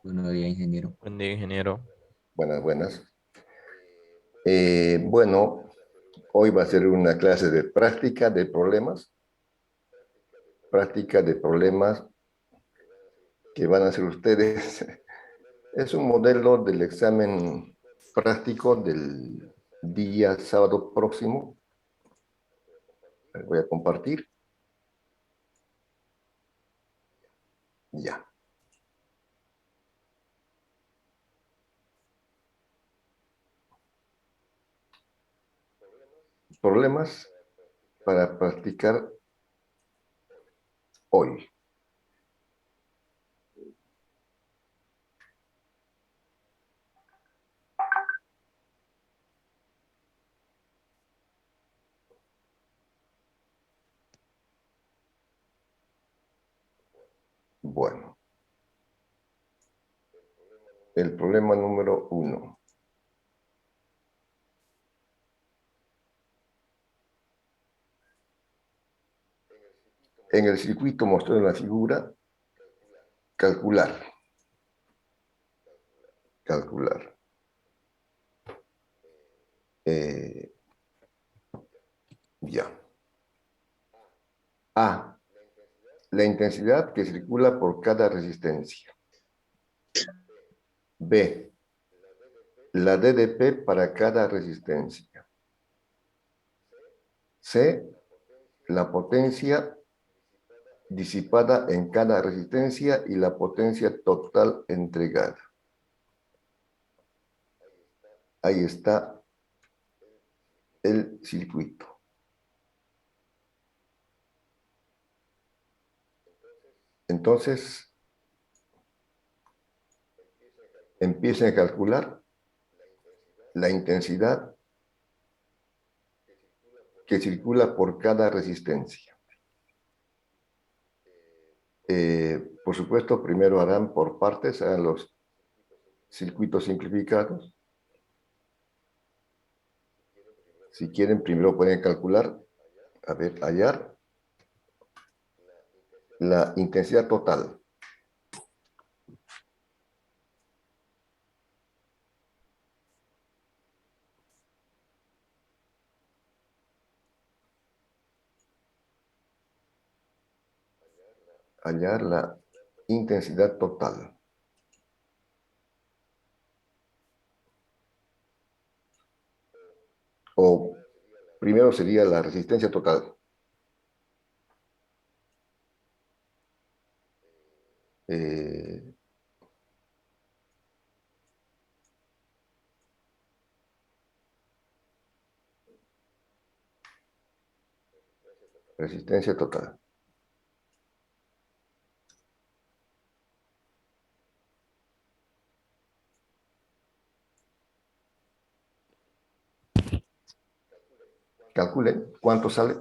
Buenos días, ingeniero. Buen día, ingeniero. Buenas, buenas. Bueno, hoy va a ser una clase de práctica de problemas que van a hacer ustedes. Es un modelo del examen práctico del día sábado próximo. Voy a compartir. Ya. Problemas para practicar hoy. Bueno, el problema número 1. En el circuito mostrado en la figura, calcular. Calcular. Eh, ya. A. La intensidad que circula por cada resistencia. B. La DDP para cada resistencia. C. La potencia disipada en cada resistencia y la potencia total entregada. Ahí está el circuito. Entonces, empiecen a calcular la intensidad que circula por cada resistencia. Por supuesto, primero harán por partes, harán los circuitos simplificados. Si quieren, primero pueden calcular, a ver, hallar la intensidad total. Hallar la intensidad total. O primero sería la resistencia total. Eh, Resistencia total. Calculen cuánto sale.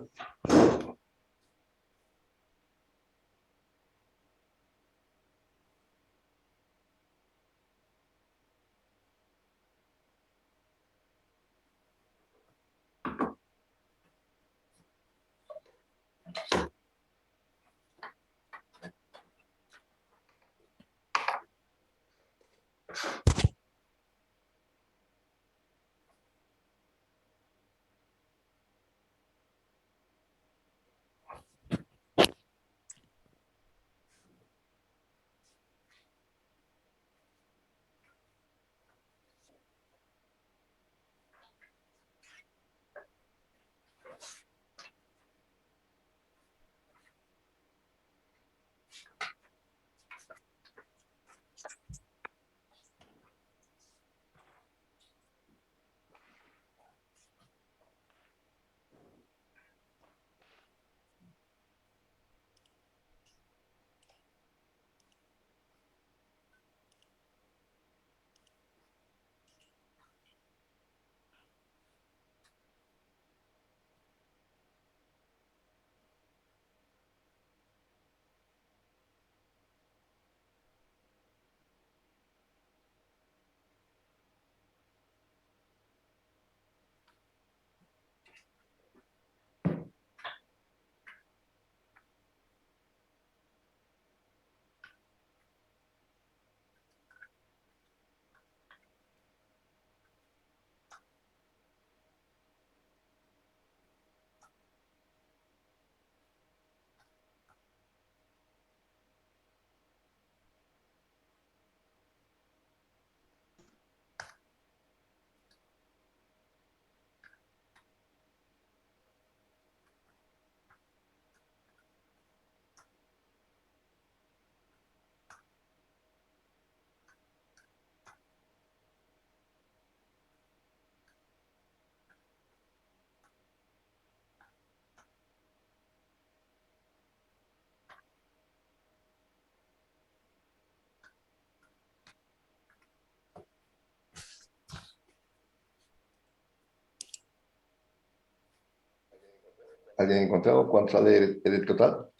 ¿Alguien ha encontrado cuánto sale el total?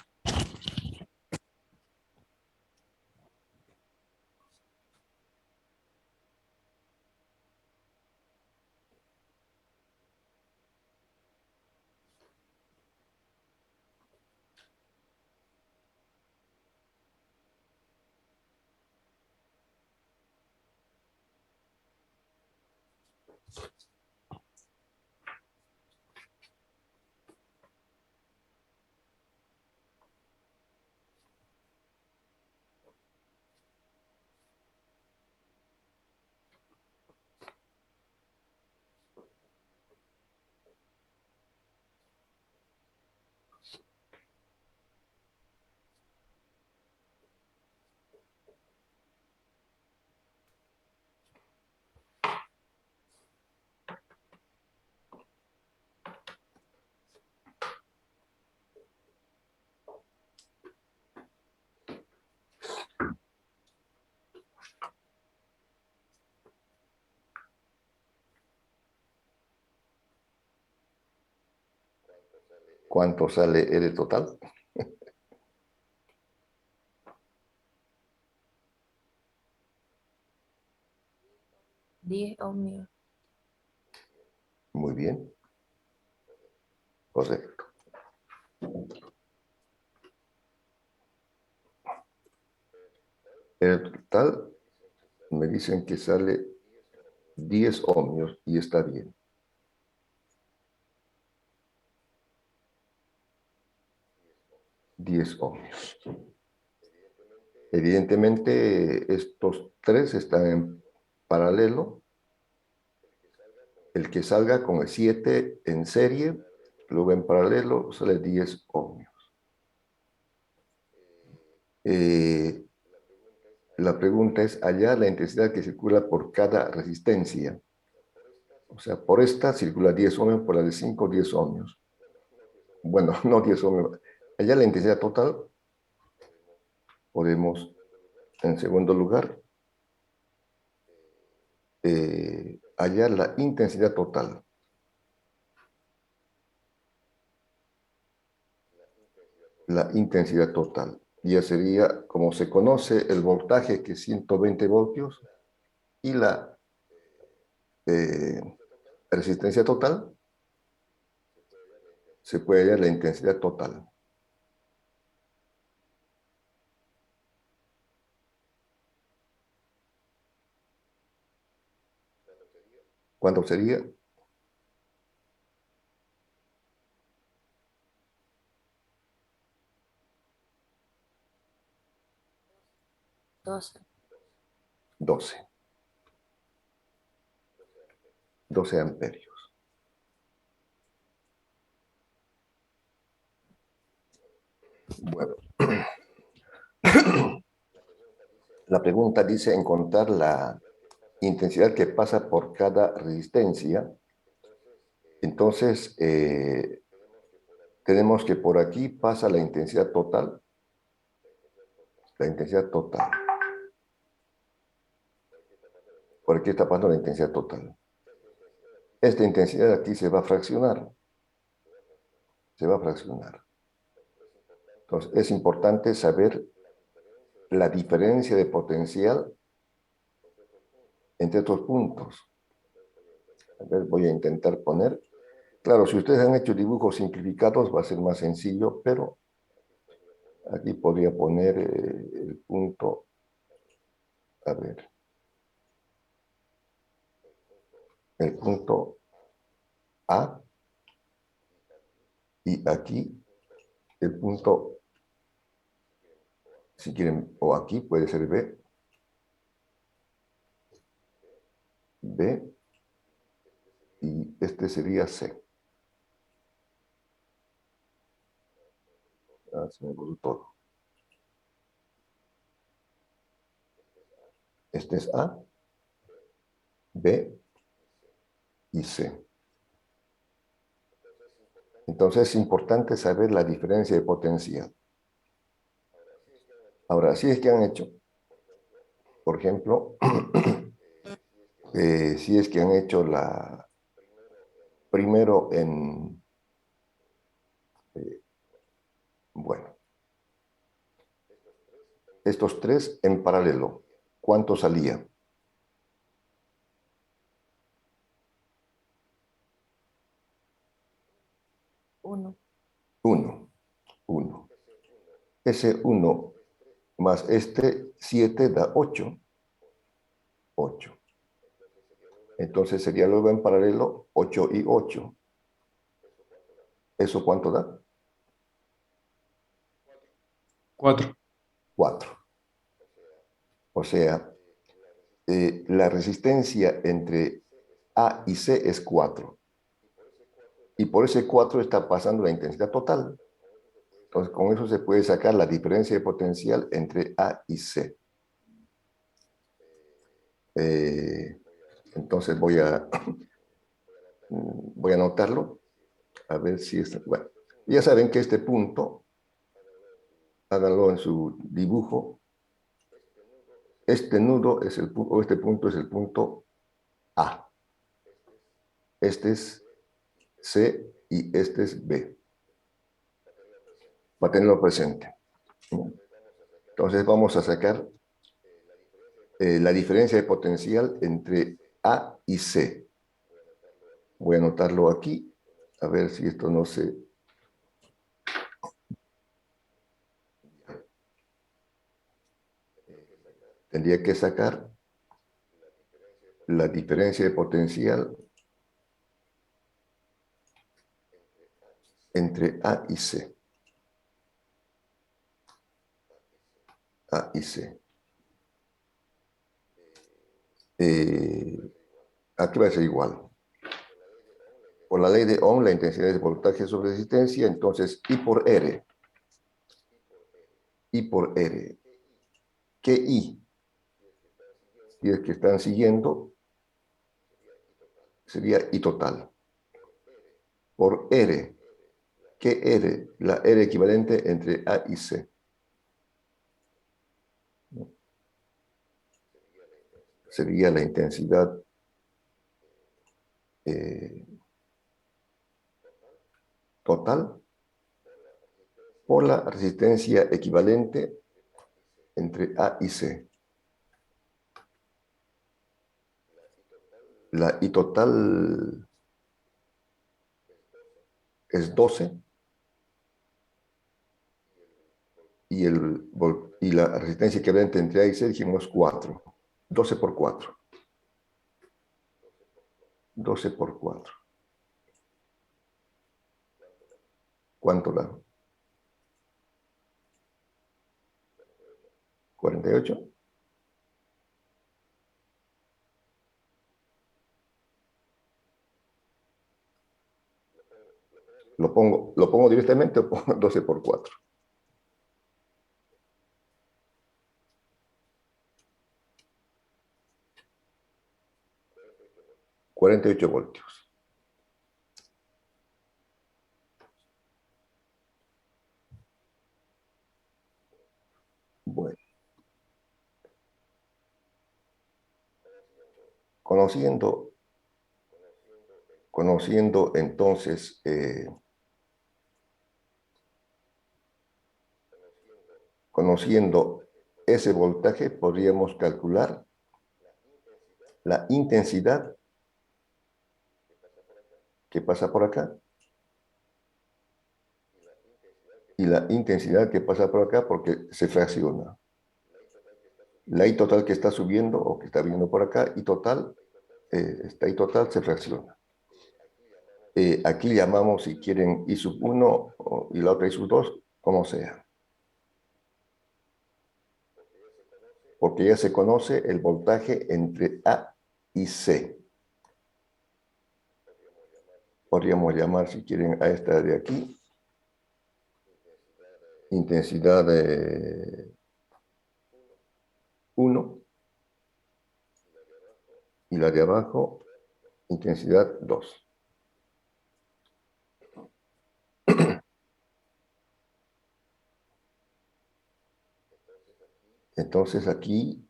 ¿Cuánto sale el total? 10 ohmios. Muy bien, correcto. El total me dicen que sale 10 ohmios y está bien. Diez ohmios. Evidentemente, estos tres están en paralelo. El que salga con el 7 en serie, luego en paralelo, sale 10 ohmios. Eh, la pregunta es, hallar la intensidad que circula por cada resistencia. O sea, por esta circula 10 ohmios, por la de 5, 10 ohmios. Bueno, no 10 ohmios. Hallar la intensidad total, podemos, en segundo lugar, hallar la intensidad total. La intensidad total. Ya sería, como se conoce, el voltaje, que es 120 voltios, y la eh, resistencia total, se puede hallar la intensidad total. ¿Cuánto sería? 12. 12. 12 amperios. Bueno, la pregunta dice encontrar la intensidad que pasa por cada resistencia. Entonces, tenemos que por aquí pasa la intensidad total. La intensidad total. Por aquí está pasando la intensidad total. Esta intensidad aquí se va a fraccionar. Se va a fraccionar. Entonces, es importante saber la diferencia de potencial entre estos puntos. A ver, voy a intentar poner. Claro, si ustedes han hecho dibujos simplificados va a ser más sencillo, pero aquí podría poner el punto, a ver, el punto A y aquí el punto, si quieren, o aquí puede ser B, B y este sería C. Ah, se me borró todo. Este es A, B y C. Entonces es importante saber la diferencia de potencial. Ahora, si es que han hecho, por ejemplo, si es que han hecho la primero Bueno, estos tres en paralelo, ¿cuánto salía? 1. 1, 1. Ese 1 más este 7 da 8. 8. Entonces sería luego en paralelo 8 y 8. ¿Eso cuánto da? 4. 4. O sea, la resistencia entre A y C es 4. Y por ese 4 está pasando la intensidad total. Entonces, con eso se puede sacar la diferencia de potencial entre A y C. Entonces voy a anotarlo. A ver si está. Bueno, ya saben que este punto, háganlo en su dibujo. Este nudo es el punto, o este punto es el punto A. Este es C y este es B. Para tenerlo presente. Entonces vamos a sacar la diferencia de potencial entre A y C. Voy a anotarlo aquí, a ver si esto no se... Tendría que sacar la diferencia de potencial entre A y C. A y C. Aquí va a ser igual. Por la ley de Ohm, la intensidad de voltaje sobre resistencia, entonces I por R. I por R. ¿Qué I? Si es que están siguiendo, sería I total. Por R. ¿Qué R? La R equivalente entre A y C. Sería la intensidad total por la resistencia equivalente entre A y C. La I total es 12 y la resistencia equivalente entre A y C dijimos 4. 12 por 4. 12 por 4. ¿Cuánto da? 48. ¿Lo pongo directamente o pongo 12 por 4? 48 voltios. Bueno, conociendo entonces conociendo ese voltaje, podríamos calcular la intensidad que pasa por acá y la intensidad que pasa por acá porque se fracciona. La I total que está subiendo o que está viniendo por acá, I total, esta I total se fracciona. Aquí llamamos, si quieren, I sub 1 y la otra I sub 2, como sea. Porque ya se conoce el voltaje entre A y C. Podríamos llamar, si quieren, a esta de aquí, intensidad 1 y la de abajo, intensidad 2. Entonces aquí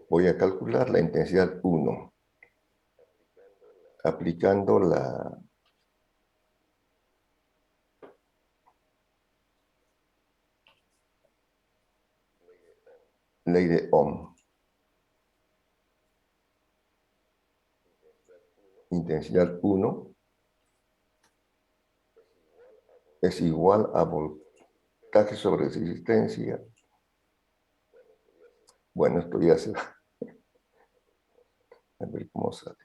voy a calcular la intensidad 1, aplicando ley de Ohm. Intensidad 1 es igual a voltaje sobre resistencia. Bueno, esto ya se va. A ver cómo sale.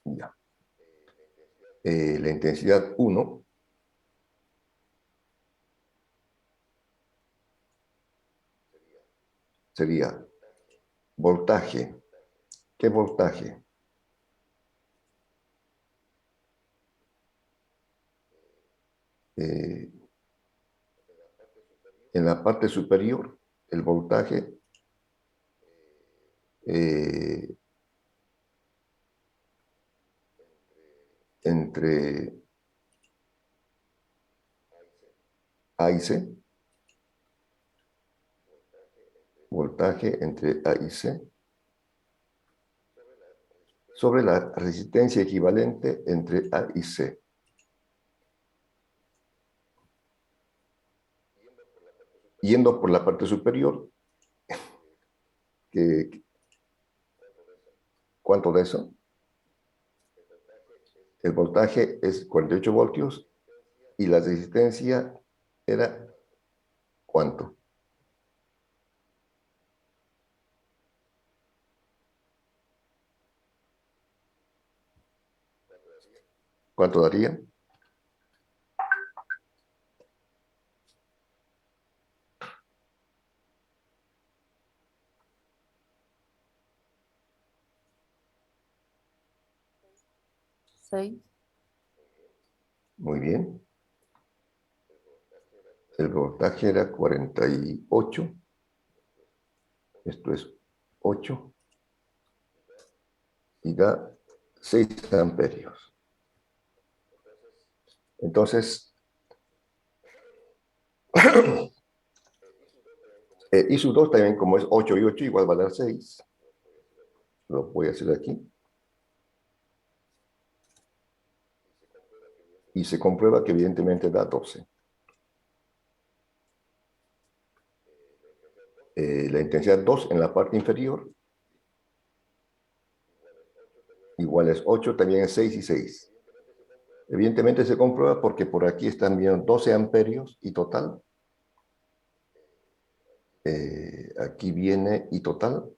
Ya. La intensidad 1 sería voltaje. ¿Qué voltaje? Eh, en la parte superior, el voltaje eh, entre A y C, voltaje entre A y C, sobre la resistencia equivalente entre A y C. Yendo por la parte superior, ¿cuánto de eso? El voltaje es 48 voltios y la resistencia era ¿cuánto? ¿Cuánto daría? Seis. Muy bien. El voltaje era 48. Esto es 8 y da 6 amperios. Entonces, I sub 2 también, como es 8 y 8, igual va a dar 6. Lo voy a hacer aquí. Y se comprueba que evidentemente da 12. La intensidad 2 en la parte inferior igual es 8, también es 6 y 6. Evidentemente se comprueba porque por aquí están viendo 12 amperios y total. Aquí viene y total.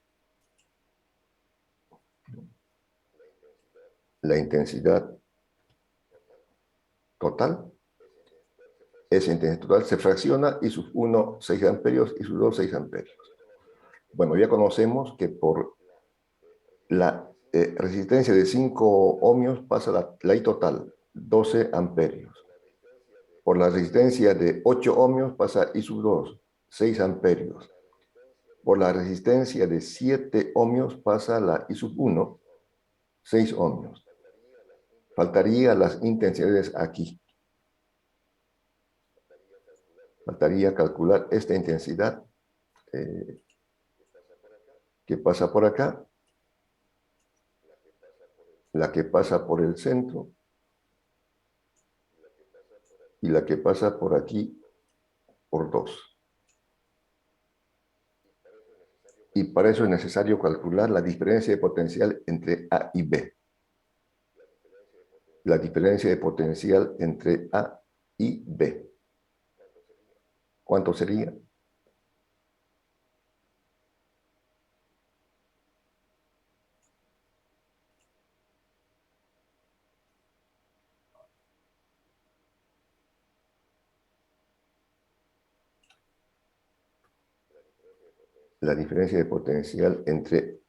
La intensidad total. Esa intensidad total se fracciona y sub 1, 6 amperios y sub 2, 6 amperios. Bueno, ya conocemos que por la resistencia de 5 ohmios pasa la I total, 12 amperios. Por la resistencia de 8 ohmios pasa I sub 2, 6 amperios. Por la resistencia de 7 ohmios pasa la I sub 1, 6 ohmios. Faltaría las intensidades aquí. Faltaría calcular esta intensidad que pasa por acá, la que pasa por el centro y la que pasa por aquí por 2. Y para eso es necesario calcular la diferencia de potencial entre A y B. La diferencia de potencial entre A y B. ¿Cuánto sería? La diferencia de potencial entre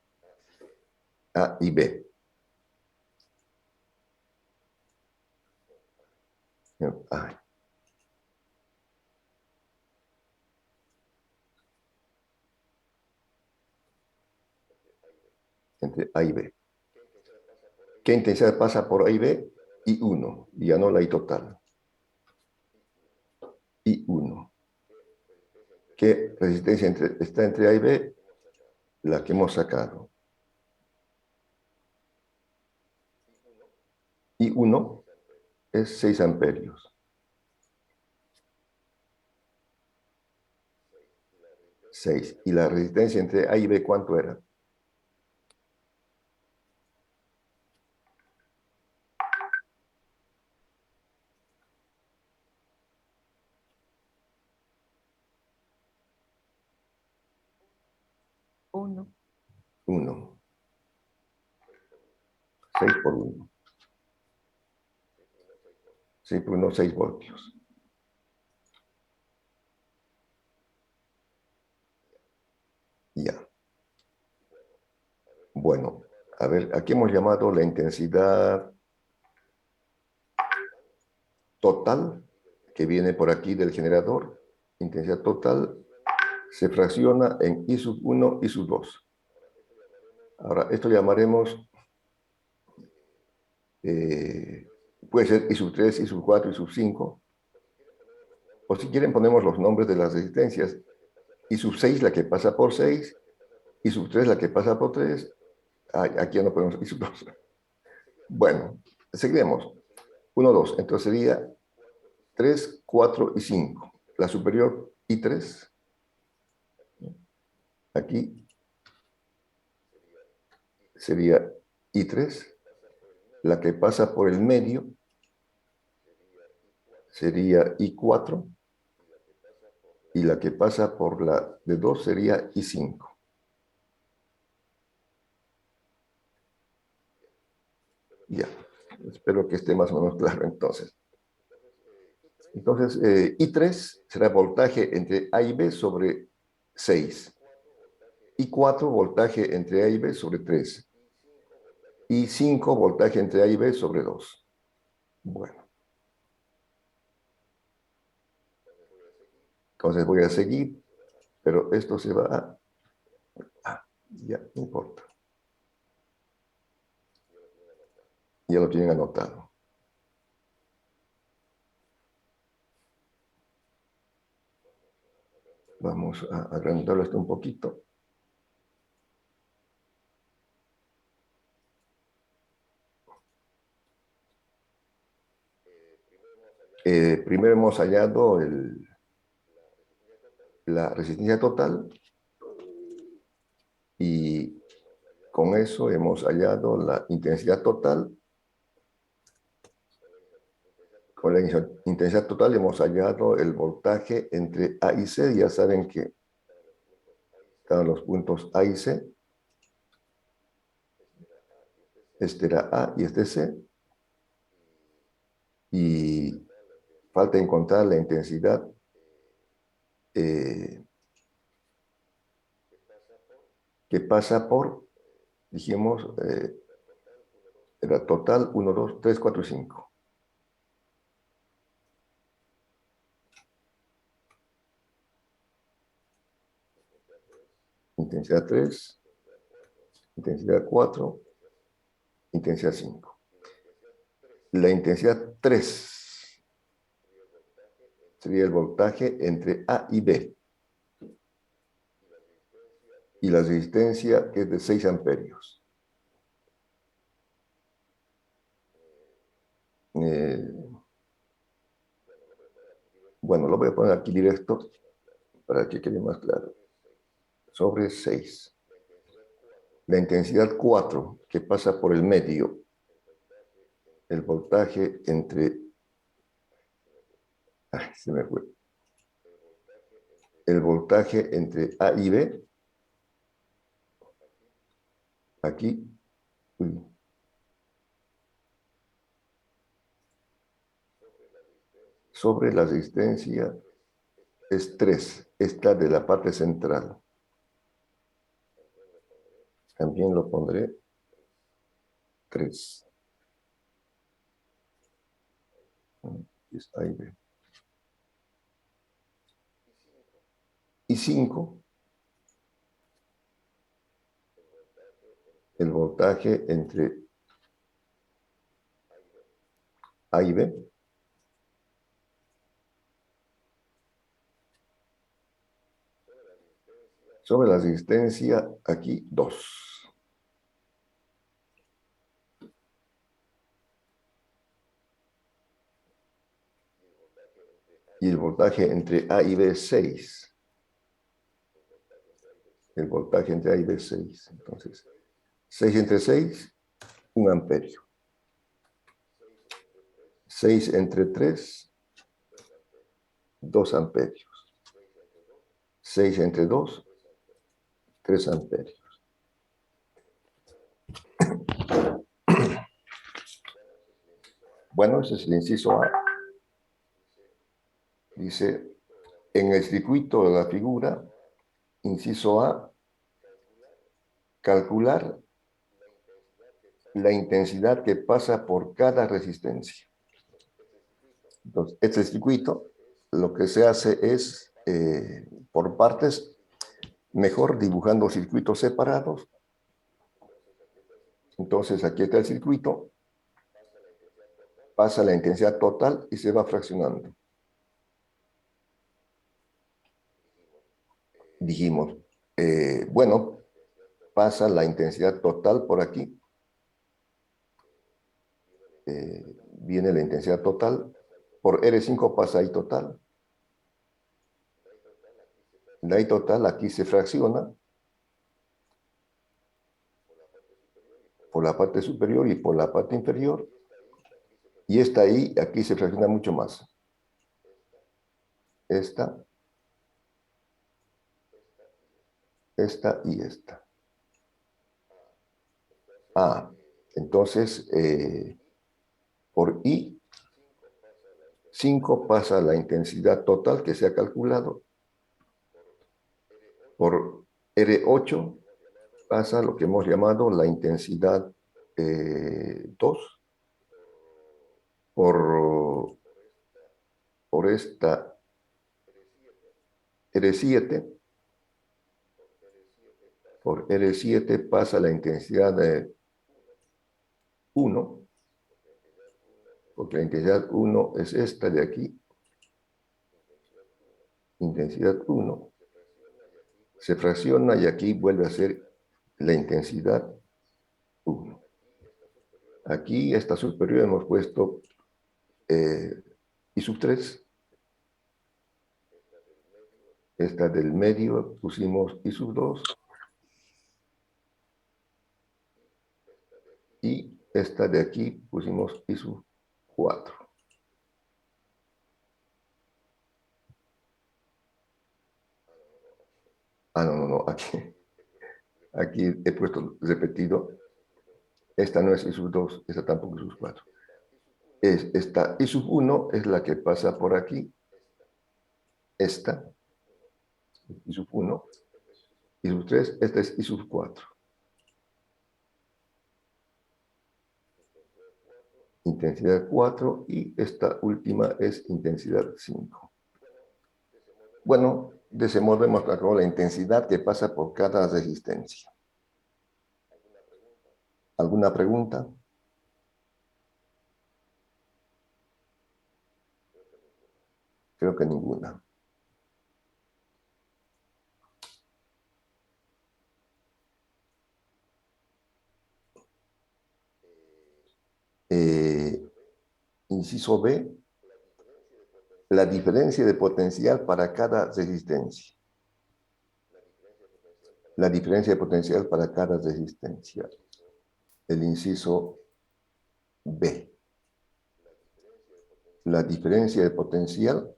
A y B. Ah, entre A y B. ¿Qué intensidad pasa por A y B? I1, y ya no la I total. I1. ¿Qué resistencia está entre A y B? La que hemos sacado. I1 es 6 amperios. 6. ¿Y la resistencia entre A y B cuánto era? Uno. 1. 6 por 1. 6 por 1, 6 voltios. Ya. Bueno, a ver, aquí hemos llamado la intensidad total, que viene por aquí del generador. Intensidad total se fracciona en I sub 1 y sub 2. Ahora, esto llamaremos, puede ser I sub 3, I sub 4, I sub 5. O si quieren ponemos los nombres de las resistencias. I sub 6 la que pasa por 6, I sub 3 la que pasa por 3. Aquí ya no ponemos I sub 2. Bueno, seguiremos. 1, 2. Entonces sería 3, 4 y 5. La superior I3. Aquí sería I3. La que pasa por el medio sería I4. Y la que pasa por la de 2 sería I5. Ya. Espero que esté más o menos claro entonces. Entonces, I3 será voltaje entre A y B sobre 6. I4, voltaje entre A y B sobre 3. I5, voltaje entre A y B sobre 2. Bueno. Entonces voy a seguir, pero esto se va a... ya, no importa. Ya lo tienen anotado. Vamos a agrandarlo esto un poquito. Primero hemos hallado la resistencia total y con eso hemos hallado la intensidad total. Con la intensidad total hemos hallado el voltaje entre A y C. Ya saben que están los puntos A y C. Este era A y este C. Y falta encontrar la intensidad que pasa por, dijimos, era total 1, 2, 3, 4 y 5. Intensidad 3, intensidad 4, intensidad 5. La intensidad 3 sería el voltaje entre A y B. Y la resistencia que es de 6 amperios. Bueno, lo voy a poner aquí directo para que quede más claro. Sobre 6. La intensidad 4, que pasa por el medio. El voltaje entre... Ay, se me fue. El voltaje entre A y B. Aquí. Uy. Sobre la resistencia es 3. Esta de la parte central. También lo pondré 3. Es A y B. Y 5. El voltaje entre A y B. Sobre la resistencia, aquí 2. Y el voltaje entre A y B es 6. El voltaje entre A y B es 6. Entonces, 6 entre 6, 1 amperio. 6 entre 3, 2 amperios. 6 entre 2, 3 amperios. Bueno, ese es el inciso A. Dice, en el circuito de la figura, inciso A, calcular la intensidad que pasa por cada resistencia. Entonces, este circuito, lo que se hace es, por partes, mejor dibujando circuitos separados. Entonces, aquí está el circuito, pasa la intensidad total y se va fraccionando. Dijimos, bueno, pasa la intensidad total por aquí. Viene la intensidad total. Por R5 pasa I total. La I total aquí se fracciona por la parte superior y por la parte inferior. Y esta I aquí se fracciona mucho más. Esta y esta. Entonces, por I, 5 pasa la intensidad total que se ha calculado. Por R8 pasa lo que hemos llamado la intensidad 2. Por esta R7. Por R7 pasa la intensidad de 1. Porque la intensidad 1 es esta de aquí. Intensidad 1. Se fracciona y aquí vuelve a ser la intensidad 1. Aquí, esta superior, hemos puesto I sub 3. Esta del medio pusimos I sub 2. Y esta de aquí pusimos I sub 4. No. Aquí he puesto repetido. Esta no es I sub 2, esta tampoco es I sub 4. Esta I sub 1 es la que pasa por aquí. Esta, I sub 1. I sub 3, esta es I sub 4. Intensidad 4 y esta última es intensidad 5. Bueno, de ese modo hemos calculado la intensidad que pasa por cada resistencia. ¿Alguna pregunta? Creo que ninguna. Inciso B, la diferencia de potencial para cada resistencia. La diferencia de potencial para cada resistencia. El inciso B. La diferencia de potencial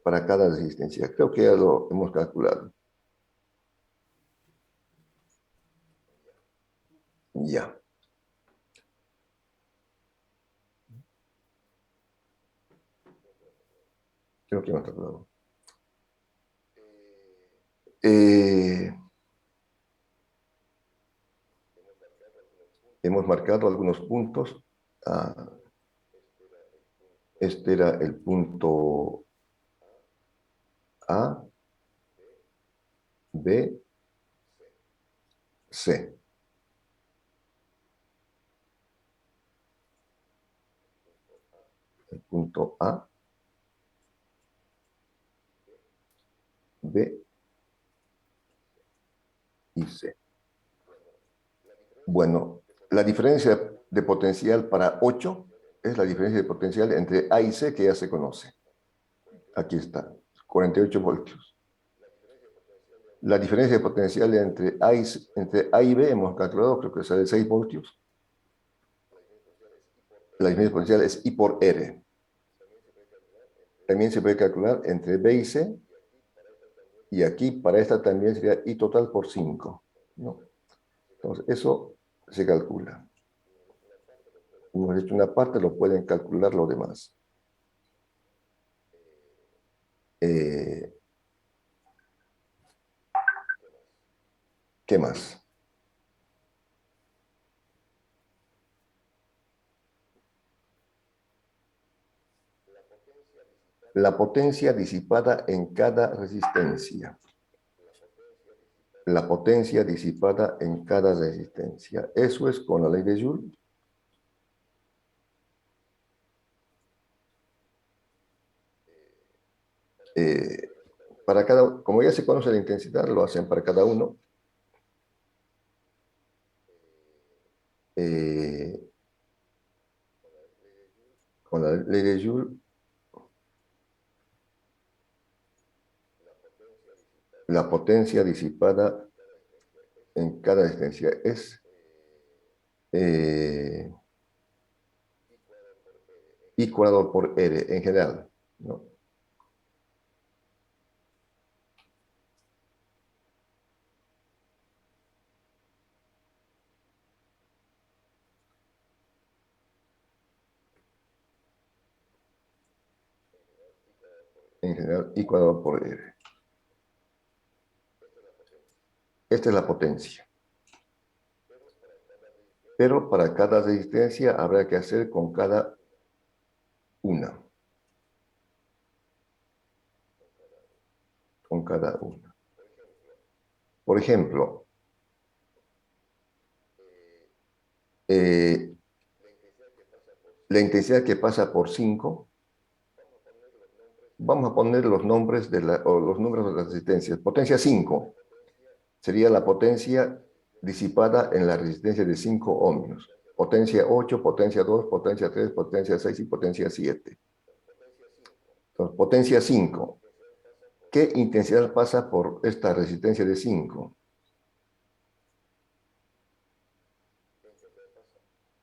para cada resistencia. Creo que ya lo hemos calculado. Ya. Creo que hemos calculado. Hemos marcado algunos puntos. Este era el punto A, B, C. El punto A, B y C. Bueno, la diferencia de potencial para 8 es la diferencia de potencial entre A y C que ya se conoce. Aquí está, 48 voltios. La diferencia de potencial entre A y B hemos calculado, creo que sale 6 voltios. La diferencia de potencial es I por R. También se puede calcular entre B y C. Y aquí para esta también sería I total por 5, ¿no? Entonces, eso se calcula. Hemos hecho una parte, lo pueden calcular los demás. Eh, ¿Qué más? La potencia disipada en cada resistencia. La potencia disipada en cada resistencia. Eso es con la ley de Joule. Eh, como ya se conoce la intensidad, lo hacen para cada uno. Eh, con la ley de Joule, la potencia disipada en cada resistencia es I cuadrado por R en general, ¿no? En general, I cuadrado por R. Esta es la potencia. Pero para cada resistencia habrá que hacer con cada una. Con cada una. Por ejemplo, la intensidad que pasa por 5, vamos a poner los nombres los números de las resistencias. Potencia 5 sería la potencia disipada en la resistencia de 5 ohmios. Potencia 8, potencia 2, potencia 3, potencia 6 y potencia 7. Entonces, potencia 5. ¿Qué intensidad pasa por esta resistencia de 5?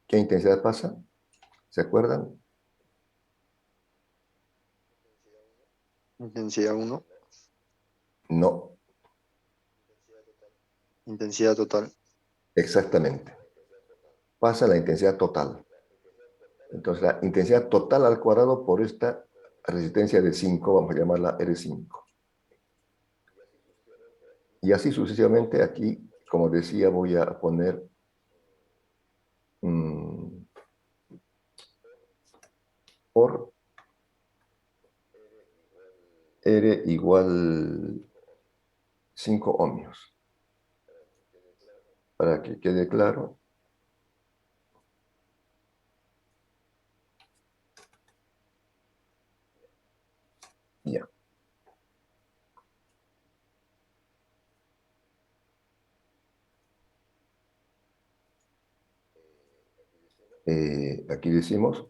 ¿Qué intensidad pasa? ¿Se acuerdan? Intensidad 1. No, Intensidad total. exactamente. Pasa la intensidad total. Entonces, la intensidad total al cuadrado por esta resistencia de 5, vamos a llamarla R5. Y así sucesivamente, aquí, como decía, voy a poner por R igual 5 ohmios. Para que quede claro. Ya. Aquí decimos,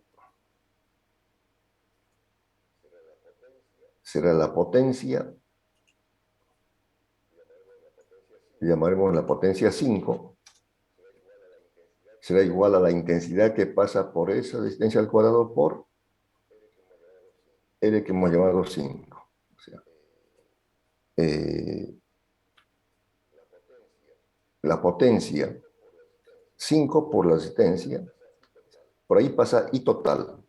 será la potencia, llamaremos la potencia 5, será igual a la intensidad que pasa por esa resistencia al cuadrado por R que hemos llamado 5. O sea, la potencia 5 por la resistencia, por ahí pasa I total.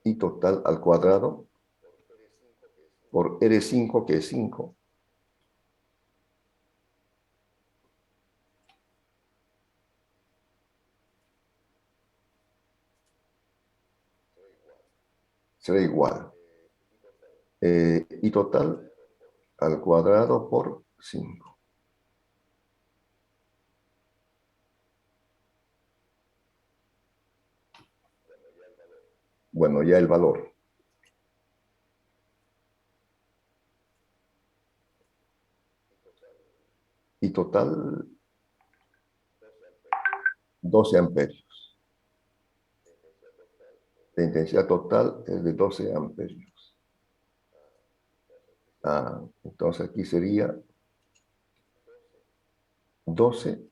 I total al cuadrado por R5 que es 5. Será igual. I total al cuadrado por 5. Bueno, ya el valor. I total 12 amperios. La intensidad total es de 12 amperios. Entonces aquí sería 12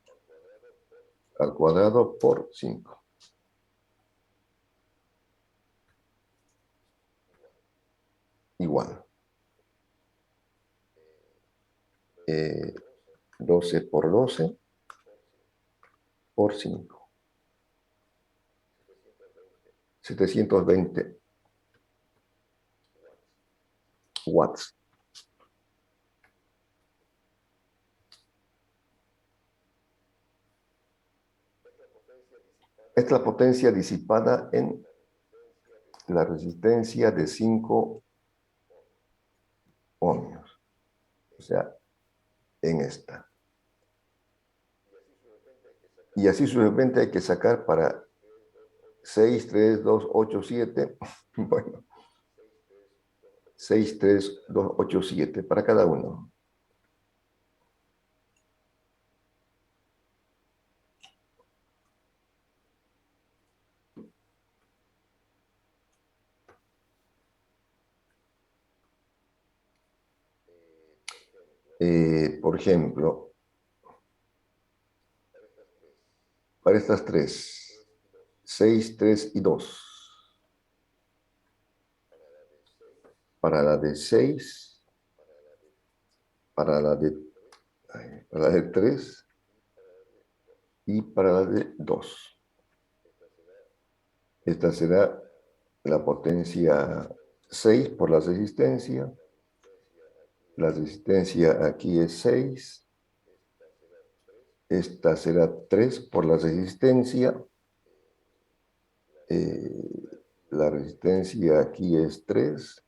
al cuadrado por 5. Igual. 12 por 12 por 5. 720 watts. Esta es la potencia disipada en la resistencia de 5 ohmios. O sea, en esta. Y así sucesivamente hay que sacar para 6, 3, 2, 8, 7. Bueno, 6, 3, 2, 8, 7 para cada uno. Por ejemplo, para estas tres, 6, 3 y 2. Para la de 6, para la de 3 y para la de 2. Esta será la potencia 6 por la resistencia. La resistencia aquí es 6. Esta será 3 por la resistencia. La resistencia aquí es 3.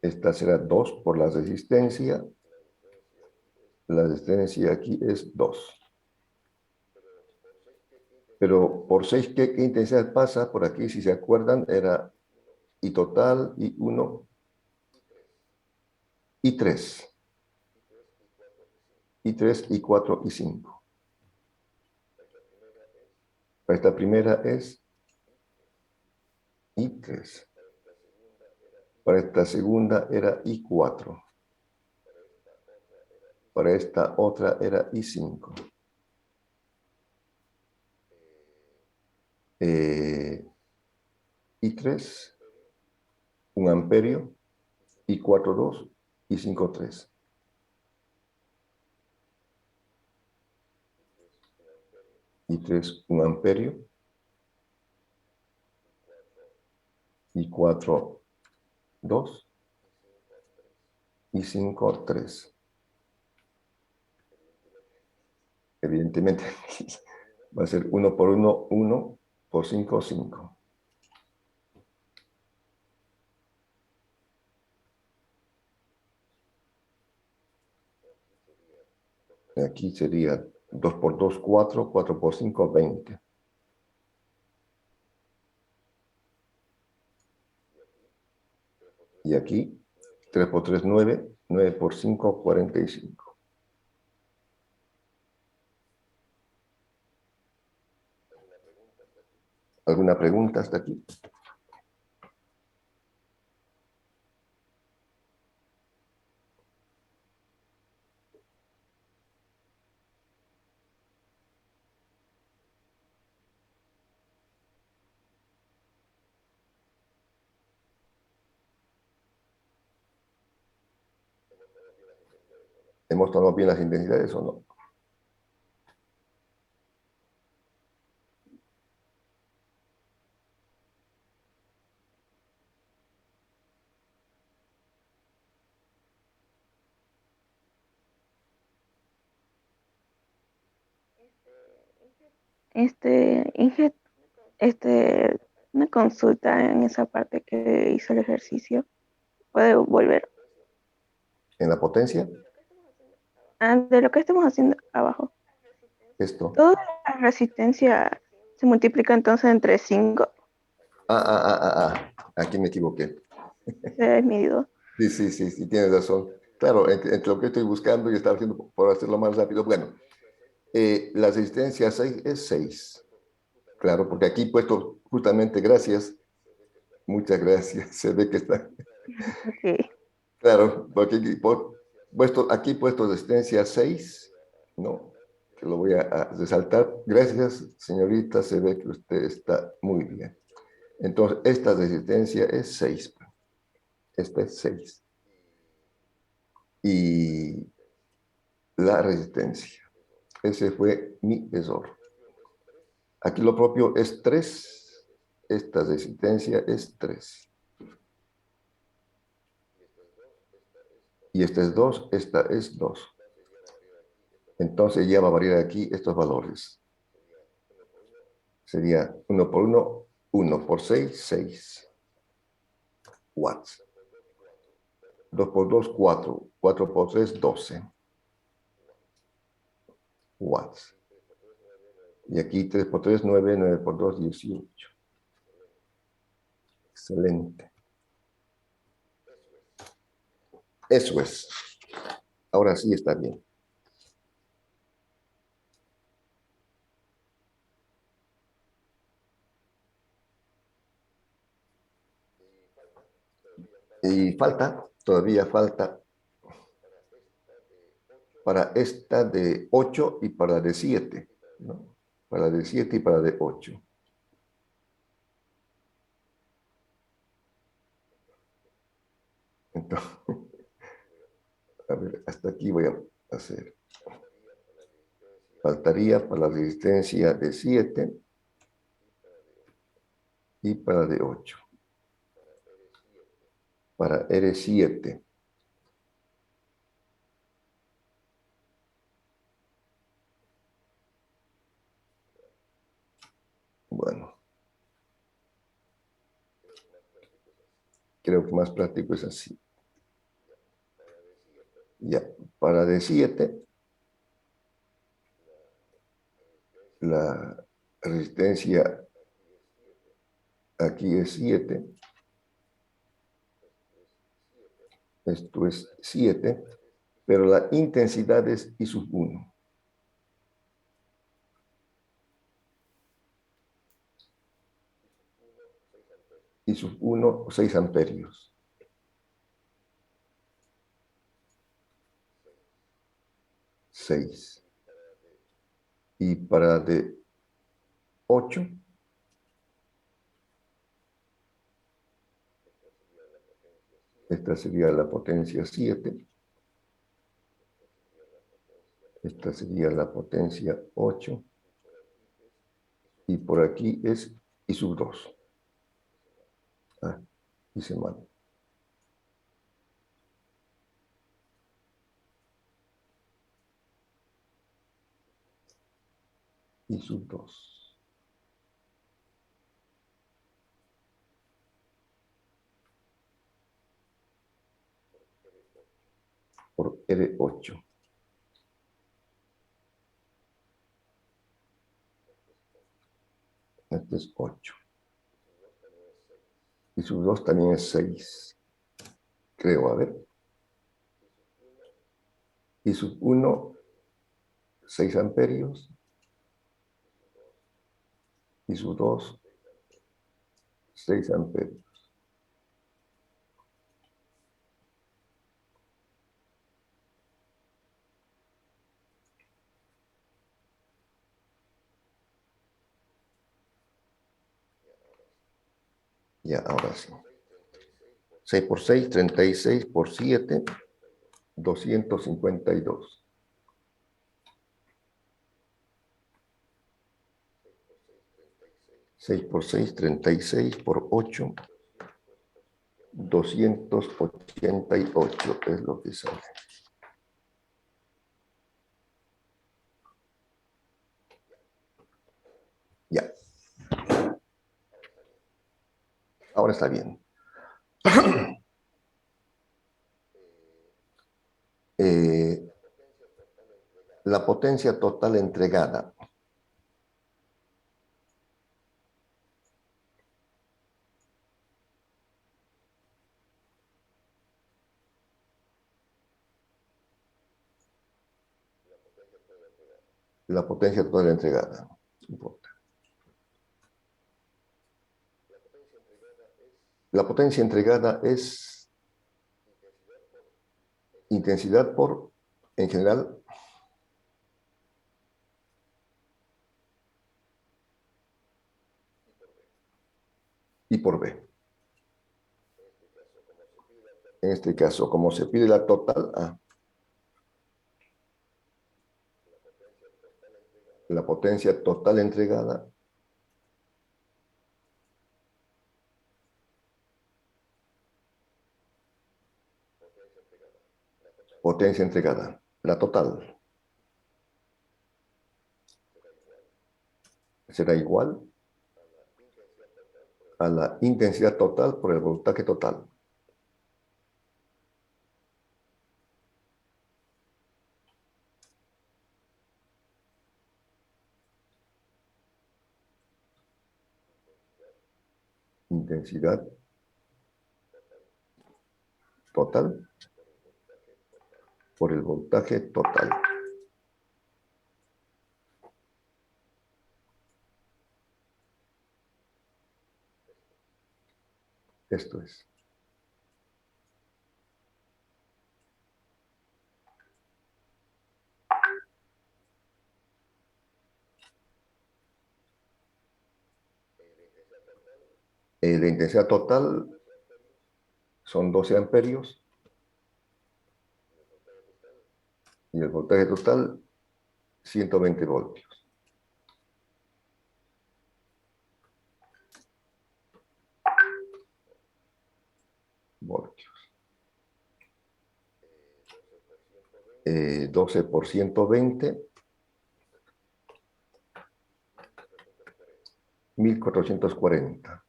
Esta será 2 por la resistencia. La resistencia aquí es 2. Pero por 6, ¿qué intensidad pasa? Por aquí, si se acuerdan, era I total, I1, I3. I3, I4, I5. Esta primera es I3. Para esta segunda era I4. Para esta otra era I5. I3, 1 amperio, I4, 2, I5, 3. I3, 1 amperio, I4, 2, I5, 3. Evidentemente, va a ser 1 por 1, 1 por 5, 5. Aquí sería 2 por 2, 4, 4 por 5, 20. Y aquí 3 por 3, 9, 9 por 5, 45. ¿Alguna pregunta hasta aquí? ¿Hemos tomado bien las intensidades o no? Inge, una consulta en esa parte que hizo el ejercicio. ¿Puede volver? ¿En la potencia? De lo que estamos haciendo abajo. Esto. Toda la resistencia se multiplica entonces entre 5. Aquí me equivoqué. Esa es mi duda. Sí, tienes razón. Claro, entre lo que estoy buscando y estaba haciendo por hacerlo más rápido. Bueno, La resistencia 6 es 6. Claro, porque aquí puesto justamente gracias, muchas gracias, se ve que está. Ok. Claro, porque aquí puesto resistencia 6, ¿no? Que lo voy a resaltar. Gracias, señorita, se ve que usted está muy bien. Entonces, esta resistencia es 6. Esta es 6. Y la resistencia. Ese fue mi error. Aquí lo propio es 3. Esta resistencia es 3. Y esta es 2, esta es 2. Entonces ya va a variar aquí estos valores. Sería 1 por 1, 1 por 6, 6 watts. 2 por 2, 4. 4 por 3, 12 watts. Y aquí 3 por 3, 9, 9 por 2, 18. Excelente. Eso es. Ahora sí está bien. Y falta, todavía falta para esta de 8 y para la de 7, ¿no? Para la de 7 y para la de 8. Entonces, a ver, hasta aquí voy a hacer. Faltaría para la resistencia de 7 y para la de 8. Para R7. Bueno, creo que más práctico es así. Ya, para D7, la resistencia aquí es 7. Esto es 7, pero la intensidad es I sub 1. I sub 1, 6 amperios. 6. Y para de 8, esta sería la potencia 7. Esta sería la potencia 8. Y por aquí es I sub 2. Ah, hice mal. I sub 2. Por R8. Este es 8. Y sub 2 también es 6. Creo, a ver. Y sub 1, 6 amperios. Y sub 2, 6 amperios. Ya, ahora sí. 6 por 6, 36 por 7, 252. 6 por 6, 36 por 8, 288 es lo que sale. Ya, ahora está bien. La potencia total entregada. la potencia total entregada. No importa. La potencia entregada es intensidad por, en general, y por B. En este caso, como se pide la total, la potencia total entregada, potencia entregada, la total, será igual a la intensidad total por el voltaje total. Intensidad total por el voltaje total. Esto es. La intensidad total son 12 amperios y el voltaje total 120 voltios. Voltios. 12 por 120, 1440.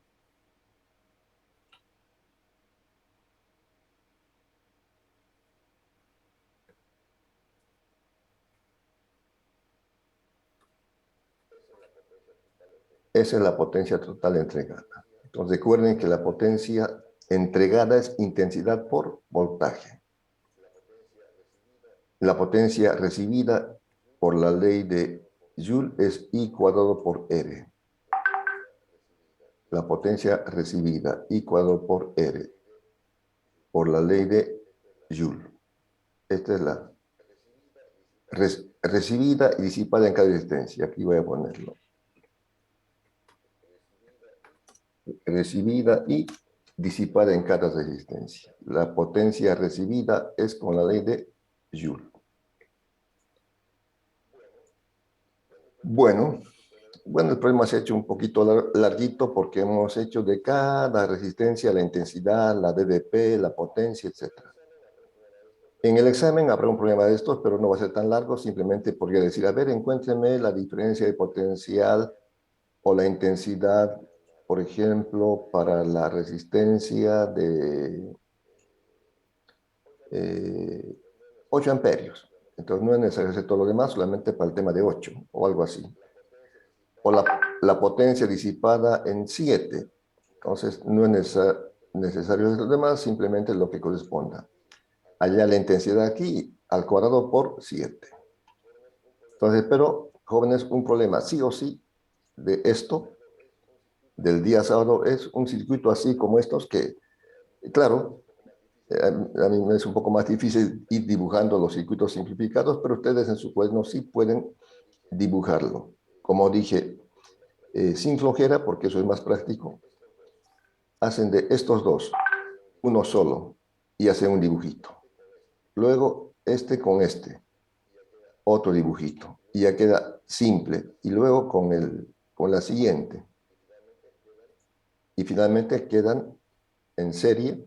Esa es la potencia total entregada. Entonces recuerden que la potencia entregada es intensidad por voltaje. La potencia recibida por la ley de Joule es I cuadrado por R. La potencia recibida I cuadrado por R por la ley de Joule. Esta es la recibida y disipada en cada resistencia. Aquí voy a ponerlo. Recibida y disipada en cada resistencia. La potencia recibida es con la ley de Joule. Bueno, el problema se ha hecho un poquito larguito porque hemos hecho de cada resistencia la intensidad, la DDP, la potencia, etc. En el examen habrá un problema de estos, pero no va a ser tan largo. Simplemente podría decir, a ver, encuéntreme la diferencia de potencial o la intensidad, por ejemplo, para la resistencia de 8 amperios. Entonces no es necesario hacer todo lo demás, solamente para el tema de 8 o algo así. O la potencia disipada en 7. Entonces no es necesario hacer lo demás, simplemente lo que corresponda. Allá la intensidad aquí al cuadrado por 7. Entonces, pero jóvenes, un problema sí o sí de esto, del día sábado, es un circuito así como estos que, claro, a mí me es un poco más difícil ir dibujando los circuitos simplificados, pero ustedes en su cuaderno sí pueden dibujarlo. Como dije, sin flojera, porque eso es más práctico, hacen de estos dos uno solo y hacen un dibujito. Luego este con este, otro dibujito, y ya queda simple. Y luego con la siguiente. Y finalmente quedan en serie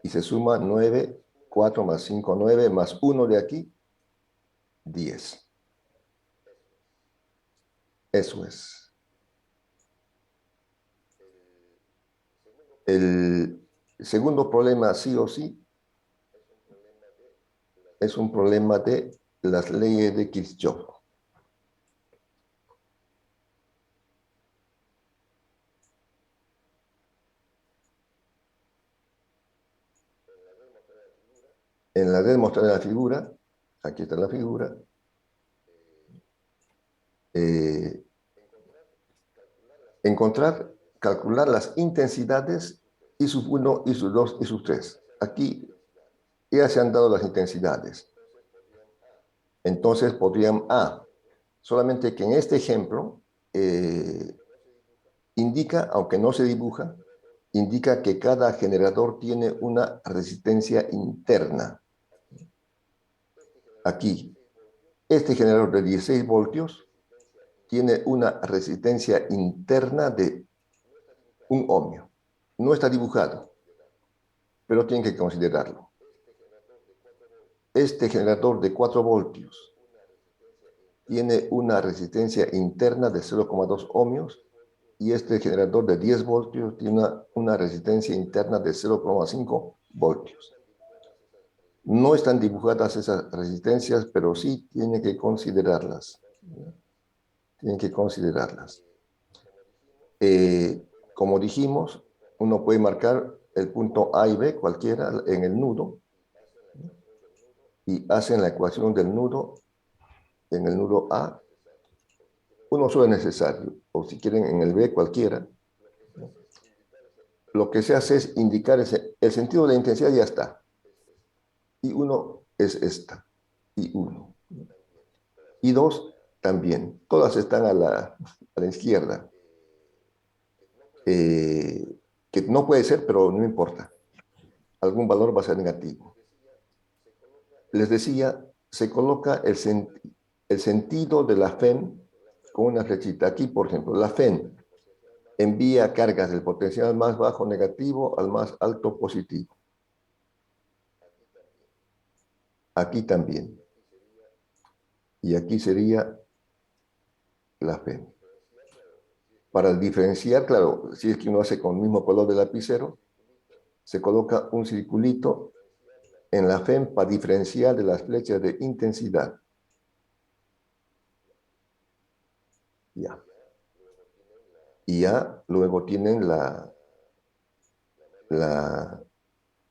y se suma 9, 4 más 5, 9, más 1 de aquí, 10. Eso es. El segundo problema, sí o sí, es un problema de las leyes de Kirchhoff. En la red mostrada en la figura, aquí está la figura, eh, encontrar, calcular las intensidades y sus 1, y sus 2 y sus 3. Aquí ya se han dado las intensidades. Entonces podrían, solamente que en este ejemplo indica, aunque no se dibuja, indica que cada generador tiene una resistencia interna. Aquí, este generador de 16 voltios tiene una resistencia interna de 1 ohmio. No está dibujado, pero tienen que considerarlo. Este generador de 4 voltios tiene una resistencia interna de 0,2 ohmios y este generador de 10 voltios tiene una resistencia interna de 0,5 voltios. No están dibujadas esas resistencias, pero sí tienen que considerarlas. Tienen que considerarlas. Como dijimos, uno puede marcar el punto A y B, cualquiera, en el nudo, y hacen la ecuación del nudo en el nudo A. Uno solo es necesario, o si quieren en el B, cualquiera. Lo que se hace es indicar el sentido de la intensidad, ya está. Y 1 es esta, y 1. Y 2 también. Todas están a la izquierda. Que no puede ser, pero no importa. Algún valor va a ser negativo. Les decía, se coloca el sentido de la FEM con una flechita. Aquí, por ejemplo, la FEM envía cargas del potencial más bajo negativo al más alto positivo. Aquí también. Y aquí sería la FEM. Para diferenciar, claro, si es que uno hace con el mismo color del lapicero, se coloca un circulito en la FEM para diferenciar de las flechas de intensidad. Ya. Y ya luego tienen la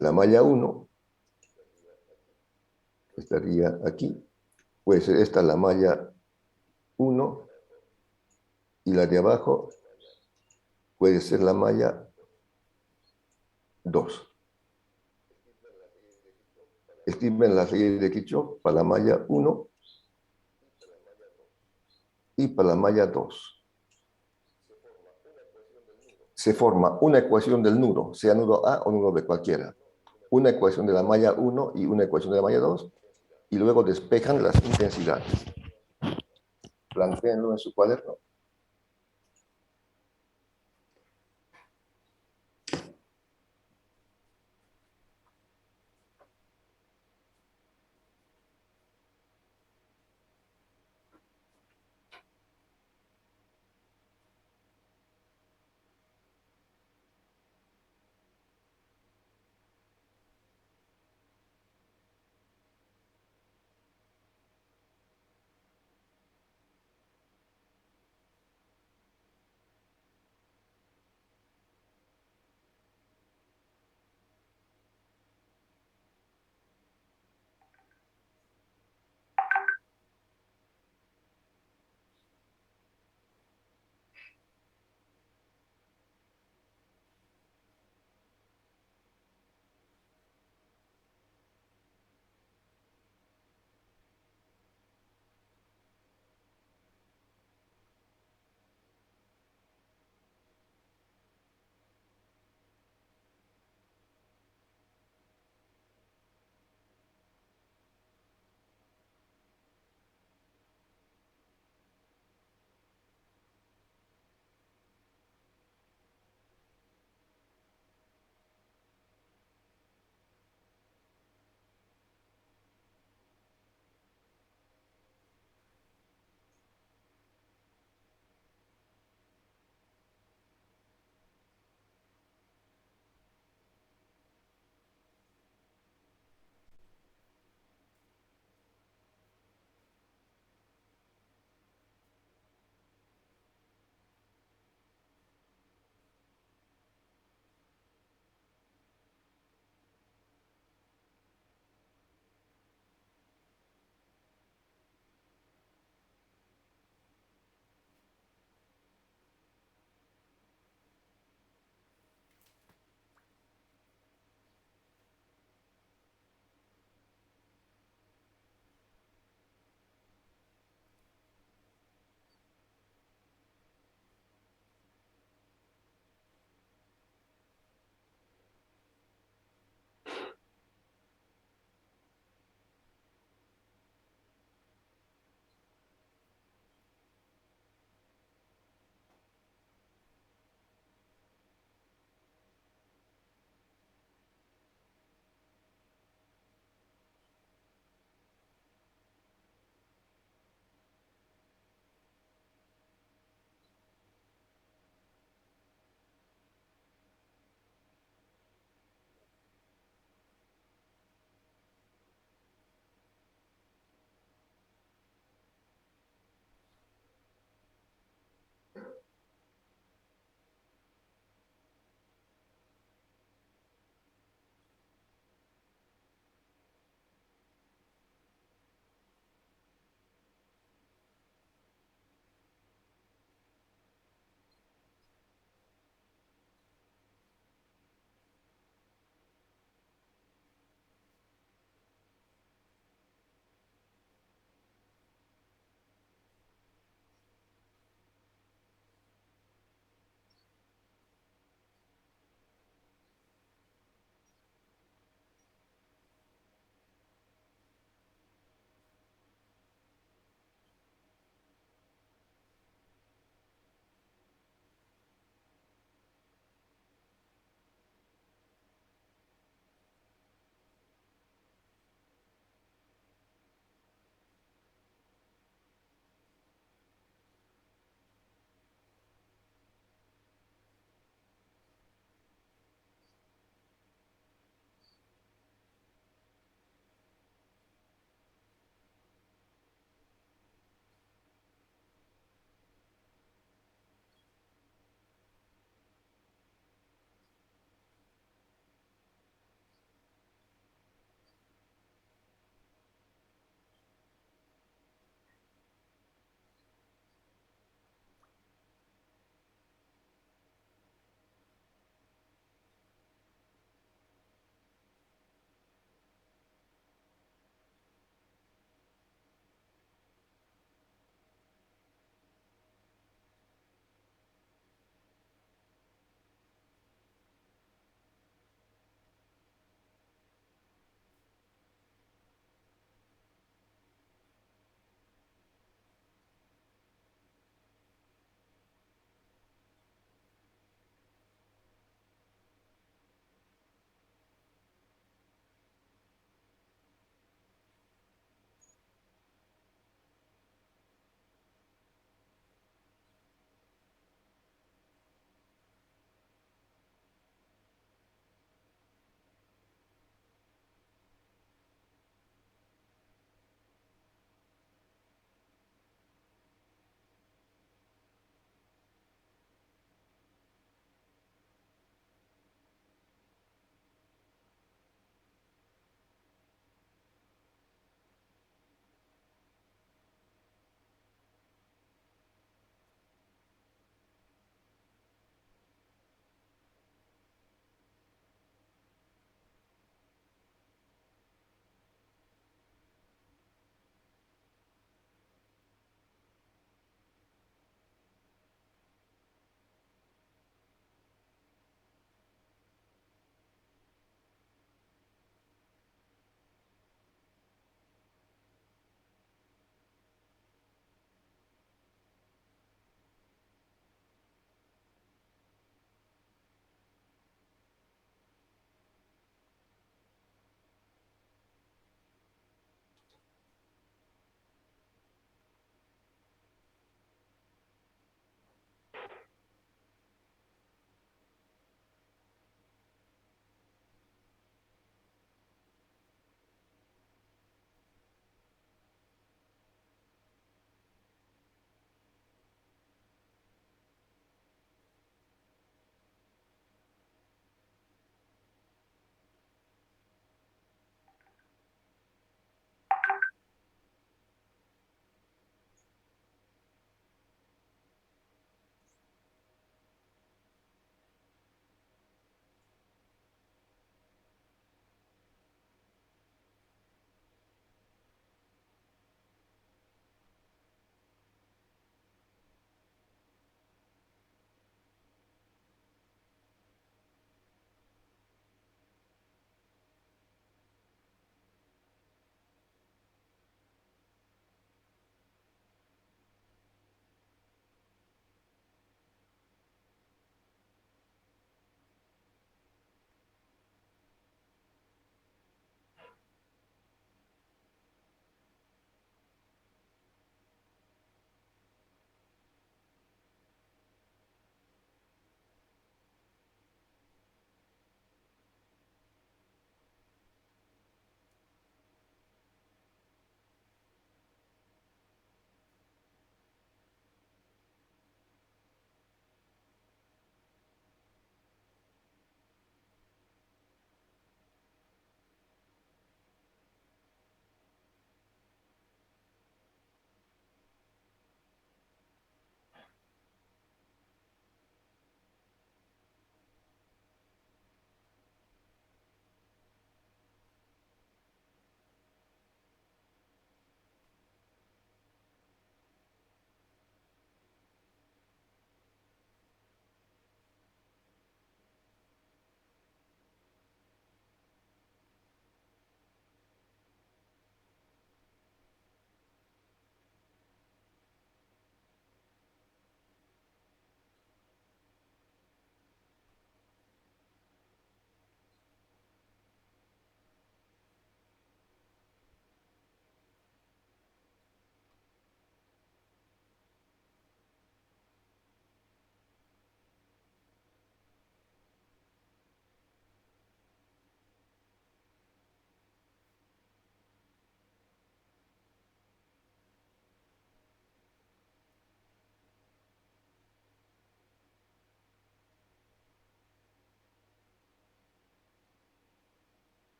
malla 1, estaría aquí. Puede ser esta la malla 1 y la de abajo puede ser la malla 2. Escriben las leyes de Kirchhoff para la malla 1 y para la malla 2. Se forma una ecuación del nudo, sea nudo A o nudo B, cualquiera. Una ecuación de la malla 1 y una ecuación de la malla 2, y luego despejan las intensidades. Plantéenlo en su cuaderno.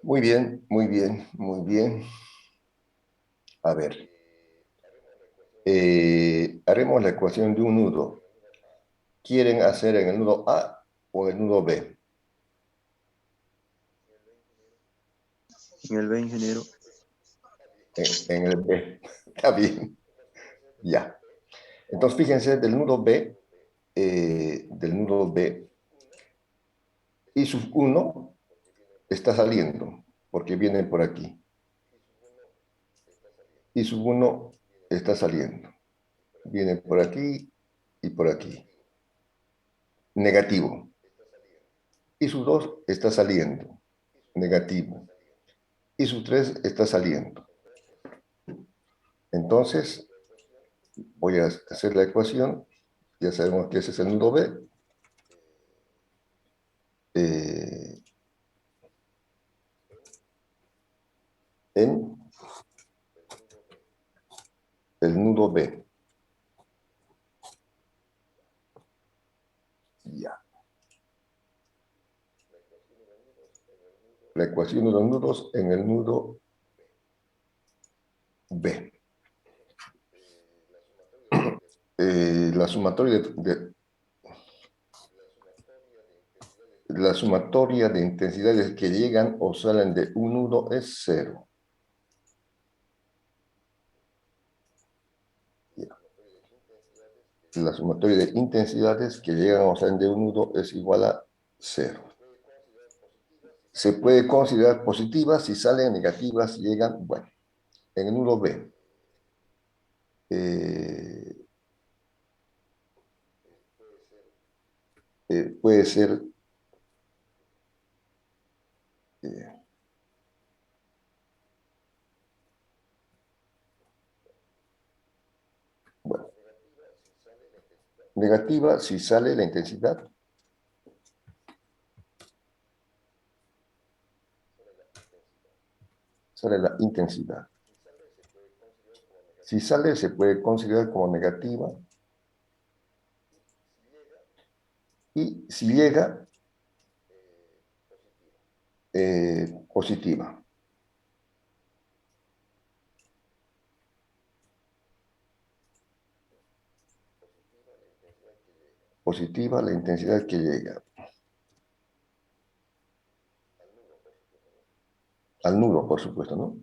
Muy bien, muy bien, muy bien. A ver, haremos la ecuación de un nudo. ¿Quieren hacer en el nudo A o en el nudo B? En el B, ingeniero. En el B. Está bien. Ya. Entonces, fíjense, del nudo B, I sub 1 está saliendo, porque viene por aquí. I sub 1 está saliendo. Viene por aquí y por aquí. Negativo. I sub 2 está saliendo. Negativo. I sub 3 está saliendo. Entonces, voy a hacer la ecuación. Ya sabemos que ese es el nudo B. En el nudo B. Ya. La ecuación de los nudos en el nudo B. La sumatoria de intensidades que llegan o salen de un nudo es 0. La sumatoria de intensidades que llegan o salen de un nudo es igual a 0. Se puede considerar positivas si salen, negativas si llegan. Bueno, en el nudo B puede ser bueno, negativa si sale la intensidad. Sale la intensidad. Si sale, se puede considerar como negativa. Y si llega, positiva. Positiva la intensidad que llega. Al nudo, por supuesto, ¿no?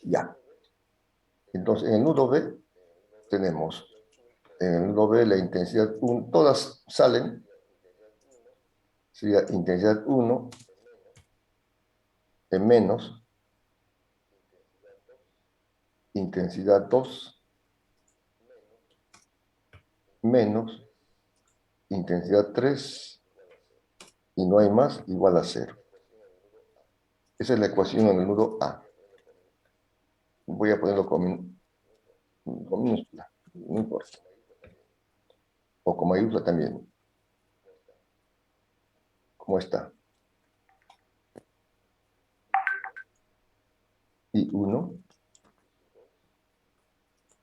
Ya. Entonces, en el nudo B tenemos, en el nudo B la intensidad 1, todas salen, sería intensidad 1 en menos, intensidad 2 menos, intensidad 3 y no hay más, igual a 0. Esa es la ecuación en el nudo A. Voy a ponerlo con minúscula, no importa. O con mayúscula también. ¿Cómo está? Y 1,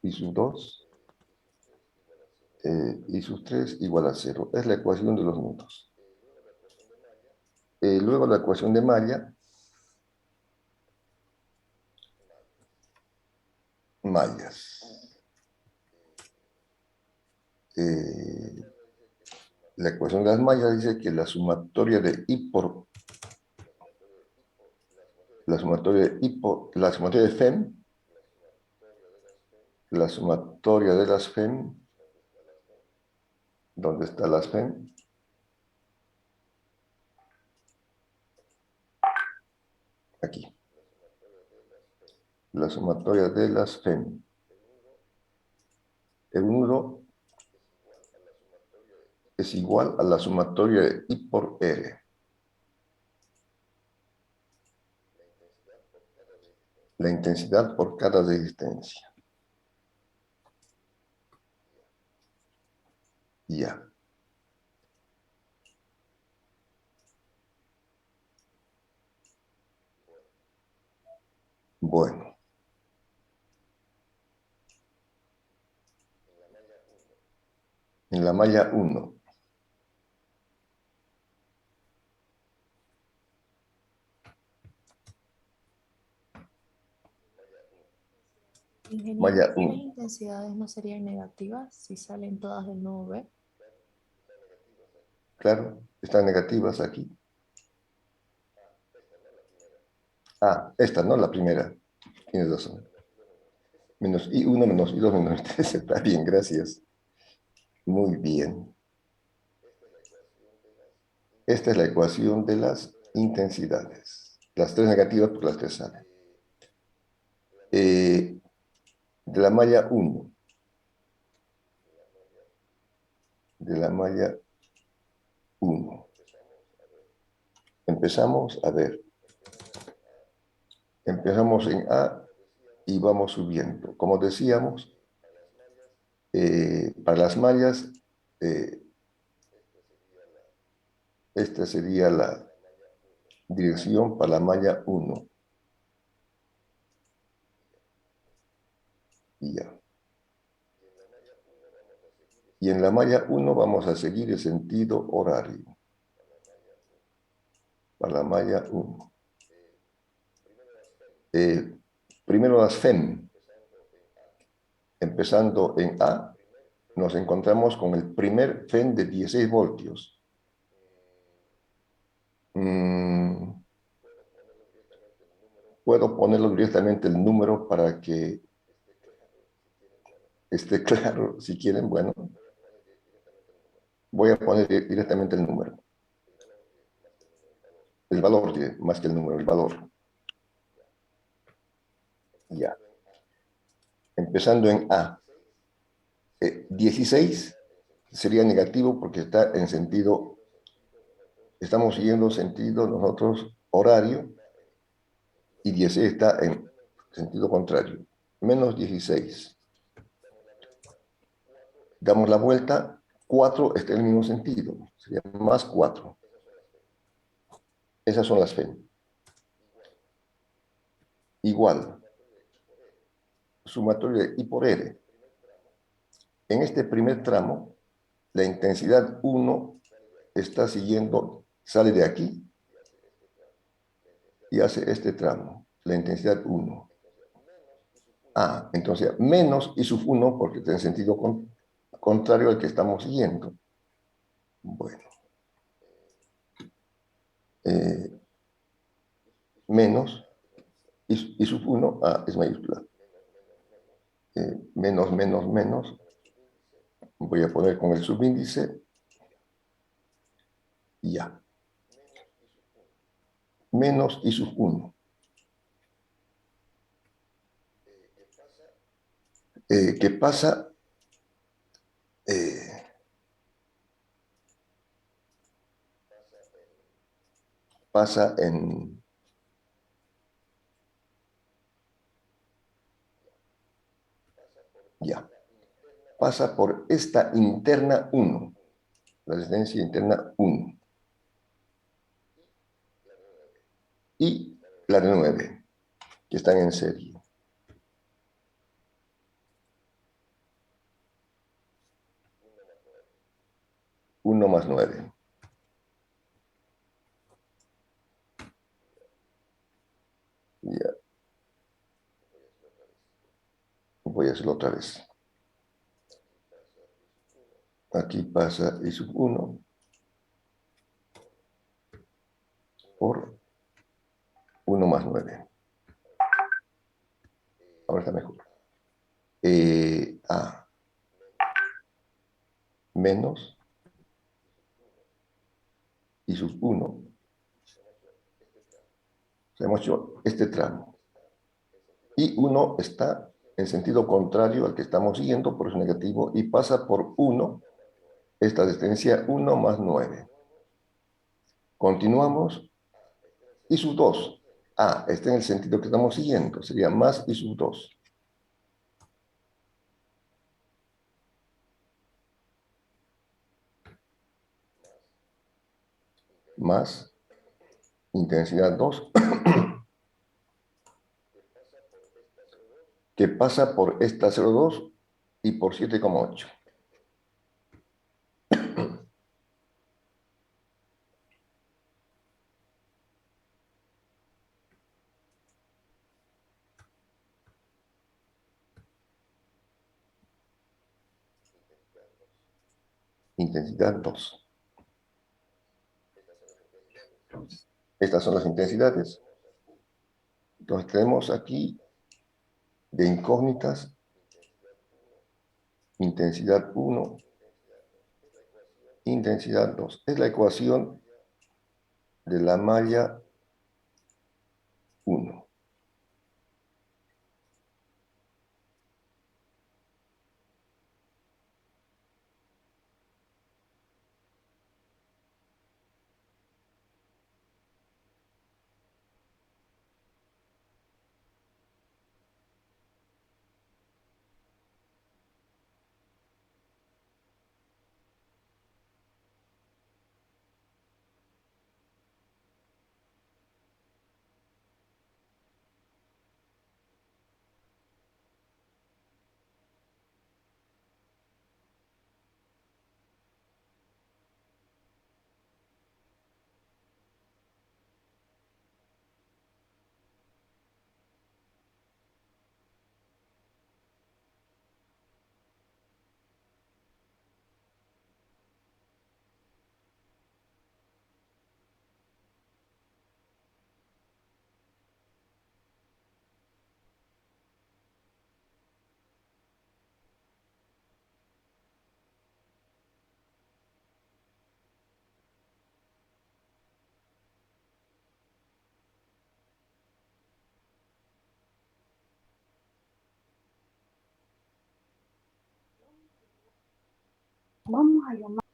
y sub 2, y sub 3 igual a 0. Es la ecuación de los nudos. Luego la ecuación de malla. Mallas. La ecuación de las mallas dice que la sumatoria de I por la sumatoria de FEM, la sumatoria de las FEM, ¿dónde está las FEM? Aquí. La sumatoria de las FEM. El nudo es igual a la sumatoria de I por R. La intensidad por cada resistencia. Ya. Bueno. En la malla 1. Ingeniero, Malla ¿las 1. intensidades no serían negativas si salen todas del nodo B? Claro, están negativas aquí. Ah, esta, ¿no? La primera. Tienes razón. Menos I1 menos I2 menos I3. Está bien, gracias. Muy bien. Esta es la ecuación de las intensidades. Las tres negativas por las tres salen. De la malla 1. De la malla 1. Empezamos a ver. Empezamos en A y vamos subiendo. Como decíamos, para las mallas, esta sería la dirección para la malla 1. Y ya. Y en la malla 1 vamos a seguir el sentido horario. Para la malla 1. Primero las FEM. Empezando en A, nos encontramos con el primer FEM de 16 voltios. Puedo ponerlo directamente el número para que esté claro, si quieren. Bueno, voy a poner directamente el número. El valor, más que el número, el valor. Ya. Empezando en A. 16 sería negativo porque está en sentido, estamos siguiendo sentido nosotros horario, y 16 está en sentido contrario. Menos 16. Damos la vuelta, 4 está en el mismo sentido, sería más 4. Esas son las FEM. Igual. Sumatorio de I por R. En este primer tramo, la intensidad 1 está siguiendo, sale de aquí y hace este tramo, la intensidad 1. Ah, entonces menos I sub 1 porque está en sentido contrario al que estamos siguiendo. Bueno. Menos I sub 1, es mayúscula. Menos, menos, menos. Voy a poner con el subíndice. Y ya. Menos I sub 1. ¿Qué pasa? Pasa en... Ya. Pasa por esta interna 1. La resistencia interna 1. Y la de 9, que están en serie. Uno más 9. Ya. Voy a hacerlo otra vez. Aquí pasa I sub 1 por 1 más 9. Ahora está mejor. A menos I sub 1. Hemos hecho este tramo. Y 1 está en sentido contrario al que estamos siguiendo, por eso negativo, y pasa por 1, esta distancia 1 más 9. Continuamos. I sub 2. Está en el sentido que estamos siguiendo, sería más I sub 2. Más intensidad 2. que pasa por esta 0,2 y por 7,8. Intensidad 2. Estas son las intensidades. Entonces tenemos aquí de incógnitas, intensidad 1, intensidad 2. Es la ecuación de la malla 1. Vamos a llamar.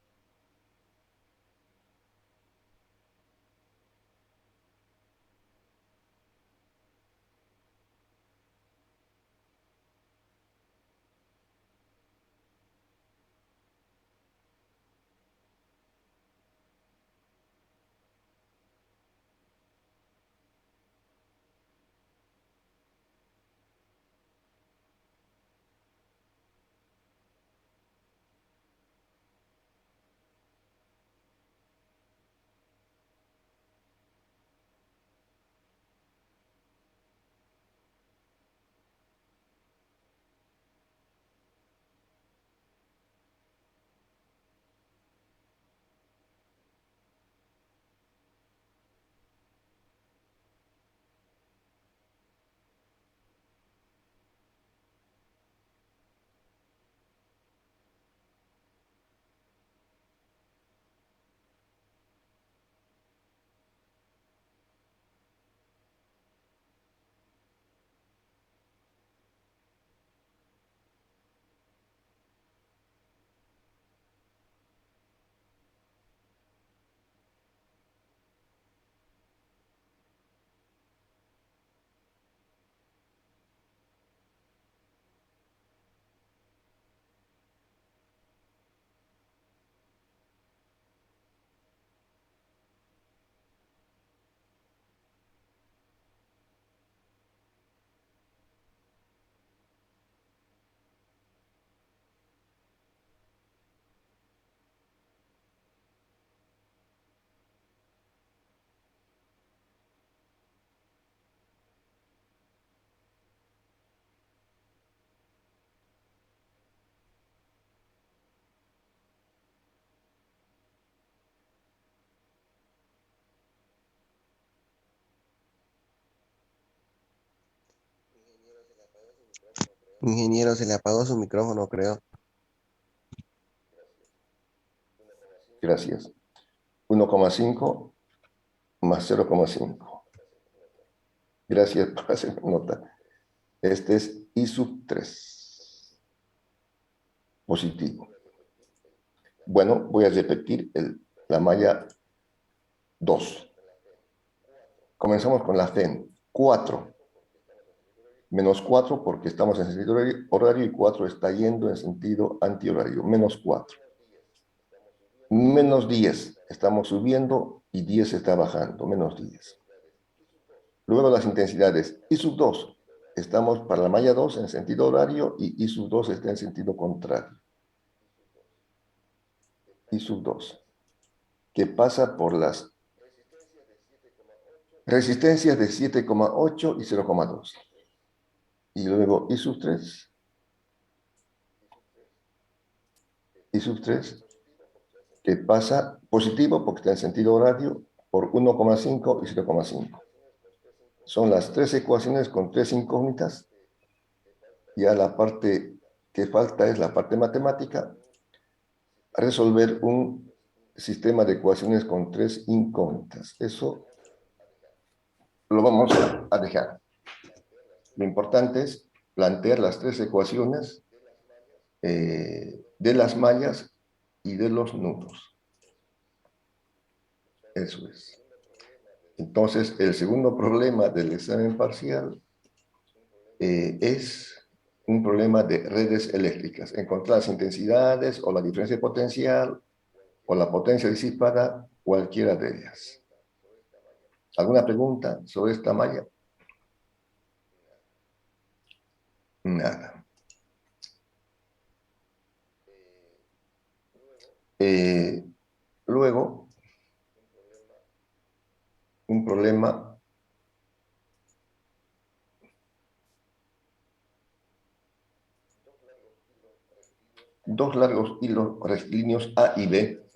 Ingeniero, se le apagó su micrófono, creo. Gracias. 1,5 más 0,5. Gracias por hacer nota. Este es I sub 3. Positivo. Bueno, voy a repetir la malla 2. Comenzamos con la FEN. 4. Menos 4 porque estamos en sentido horario y 4 está yendo en sentido antihorario. Menos 4. Menos 10. Estamos subiendo y 10 está bajando. Menos 10. Luego las intensidades. I sub 2. Estamos para la malla 2 en sentido horario y I sub 2 está en sentido contrario. I sub 2, que pasa por las resistencias de 7,8 y 0,2. Y luego I sub 3. I sub 3, que pasa positivo porque está en sentido horario por 1,5 y 0,5. Son las tres ecuaciones con tres incógnitas. Ya la parte que falta es la parte matemática, resolver un sistema de ecuaciones con tres incógnitas. Eso lo vamos a dejar. Lo importante es plantear las tres ecuaciones de las mallas y de los nudos. Eso es. Entonces, el segundo problema del examen parcial es un problema de redes eléctricas. Encontrar las intensidades o la diferencia potencial o la potencia disipada, cualquiera de ellas. ¿Alguna pregunta sobre esta malla? Nada. Luego, un problema dos largos hilos rectilíneos A y B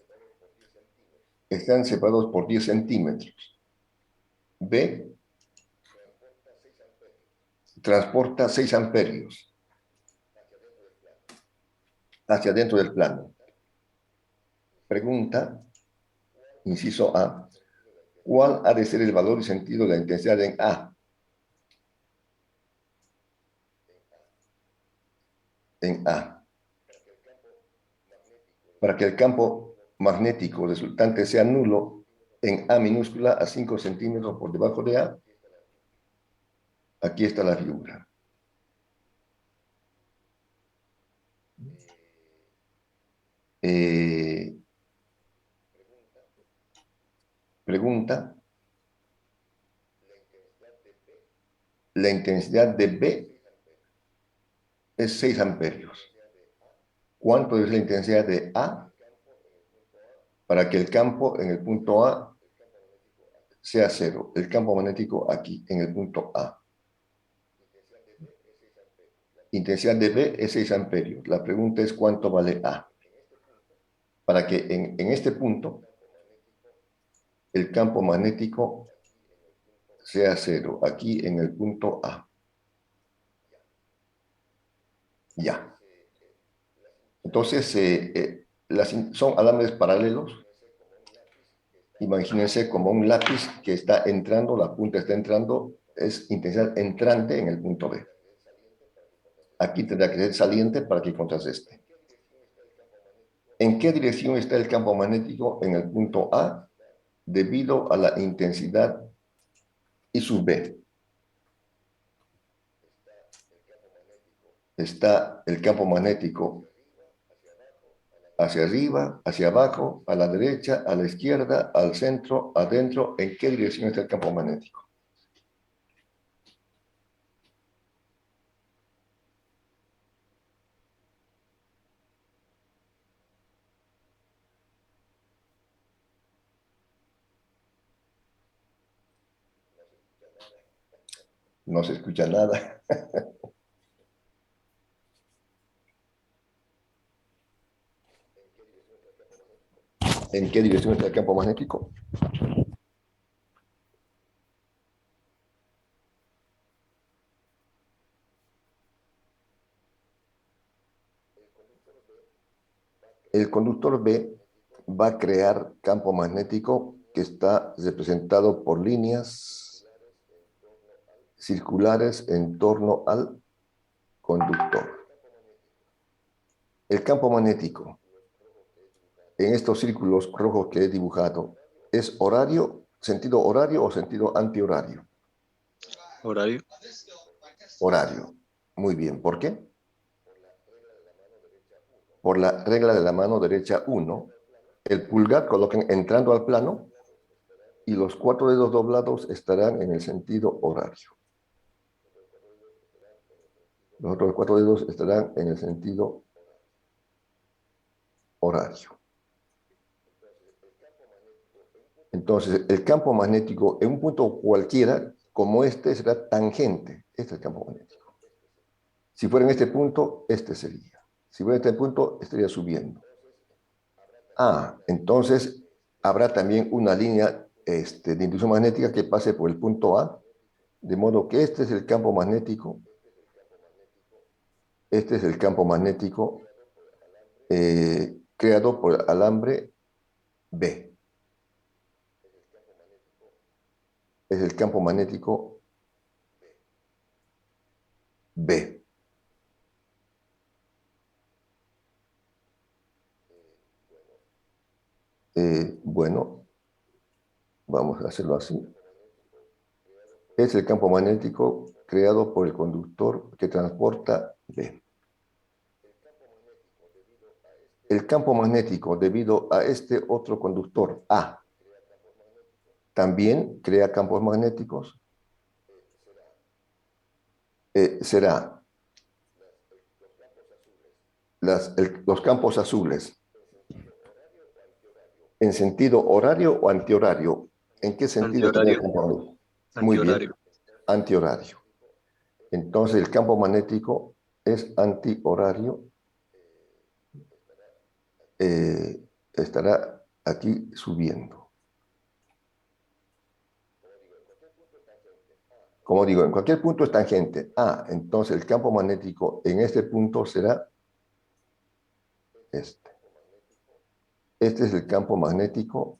están separados por 10 centímetros. B transporta 6 amperios hacia dentro del plano. Pregunta, inciso A, ¿cuál ha de ser el valor y sentido de la intensidad en A? En A. Para que el campo magnético resultante sea nulo en A minúscula a 5 centímetros por debajo de A, aquí está la figura. Pregunta, la intensidad de B es 6 amperios. ¿Cuánto es la intensidad de A para que el campo en el punto A sea cero? El campo magnético aquí, en el punto A. Intensidad de B es 6 amperios. La pregunta es ¿cuánto vale A? Para que en este punto el campo magnético sea cero, aquí en el punto A. Ya. Entonces, son alambres paralelos. Imagínense como un lápiz que está entrando, la punta está entrando, es intensidad entrante en el punto B. Aquí tendrá que ser saliente para que contraste. ¿En qué dirección está el campo magnético en el punto A? Debido a la intensidad I sub B. Está el campo magnético hacia arriba, hacia abajo, a la derecha, a la izquierda, al centro, adentro. ¿En qué dirección está el campo magnético? No se escucha nada. ¿En qué dirección está el campo magnético? El conductor B va a crear campo magnético que está representado por líneas circulares en torno al conductor. El campo magnético en estos círculos rojos que he dibujado es horario, sentido horario o sentido antihorario. Horario. Horario. Muy bien. ¿Por qué? Por la regla de la mano derecha 1, el pulgar coloquen entrando al plano y los 4 dedos doblados estarán en el sentido horario. Los otros 4 dedos estarán en el sentido horario. Entonces, el campo magnético en un punto cualquiera, como este, será tangente. Este es el campo magnético. Si fuera en este punto, este sería. Si fuera en este punto, estaría subiendo. Entonces habrá también una línea de inducción magnética que pase por el punto A, de modo que este es el campo magnético. Este es el campo magnético creado por el alambre B. Es el campo magnético B. Bueno, vamos a hacerlo así. Es el campo magnético creado por el conductor que transporta B. El campo magnético debido a este otro conductor A también crea campos magnéticos. Será los campos azules en sentido horario o antihorario. ¿En qué sentido tiene el campo magnético? Muy bien, Antihorario. antihorario. Entonces el campo magnético es antihorario. Estará aquí subiendo. Como digo, en cualquier punto es tangente. Entonces el campo magnético en este punto será este. Este es el campo magnético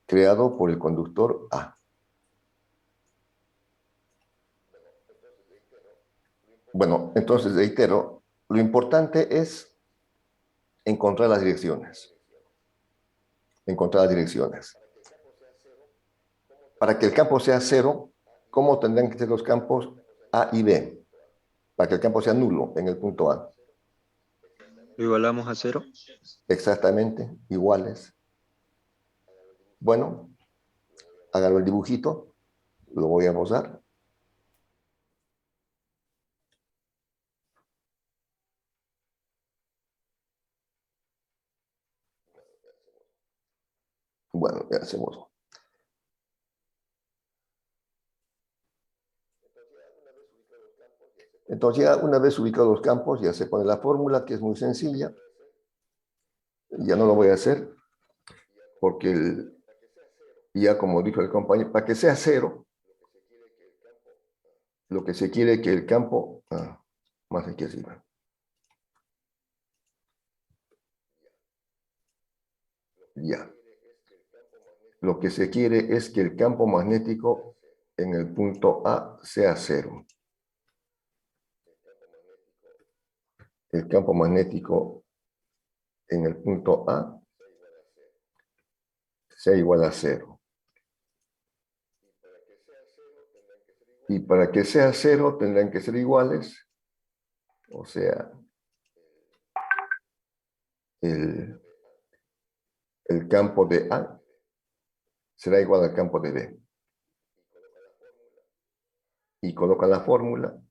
creado por el conductor A. Bueno, entonces reitero, lo importante es encontrar las direcciones. Encontrar las direcciones. Para que el campo sea cero, ¿cómo tendrán que ser los campos A y B? Para que el campo sea nulo en el punto A. Lo igualamos a 0. Exactamente, iguales. Bueno, hágalo el dibujito. Lo voy a mostrar. Bueno, ya hacemos. Entonces ya una vez ubicados los campos, ya se pone la fórmula, que es muy sencilla. Ya no lo voy a hacer, porque ya como dijo el compañero, para que sea cero, lo que se quiere es que el campo, más aquí arriba. Ya. Lo que se quiere es que el campo magnético en el punto A sea cero. El campo magnético en el punto A sea igual a cero. Y para que sea cero tendrán que ser iguales, o sea, el campo de A será igual al campo de B. Y coloca la fórmula.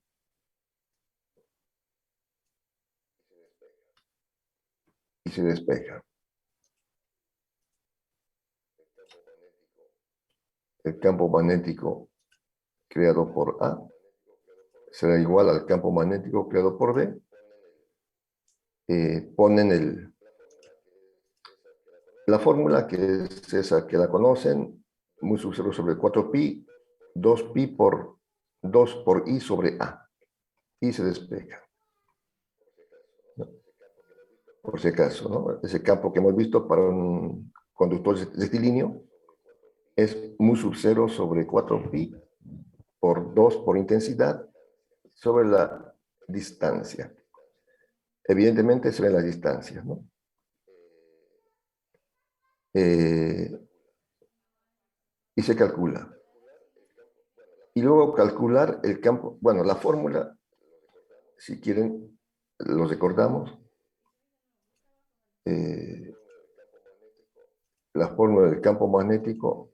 Y se despeja. El campo magnético creado por A será igual al campo magnético creado por B. Ponen la fórmula, que es esa que la conocen, muy sub 0 sobre 4pi, 2pi por 2 por i sobre A. Y se despeja. ¿No? Por si acaso, ¿no? Ese campo que hemos visto para un conductor rectilíneo es mu sub 0 sobre 4pi por 2 por intensidad sobre la distancia. Evidentemente se ven las distancias, ¿no? Y se calcula. Y luego calcular el campo, bueno, la fórmula, si quieren, lo recordamos. La fórmula del campo magnético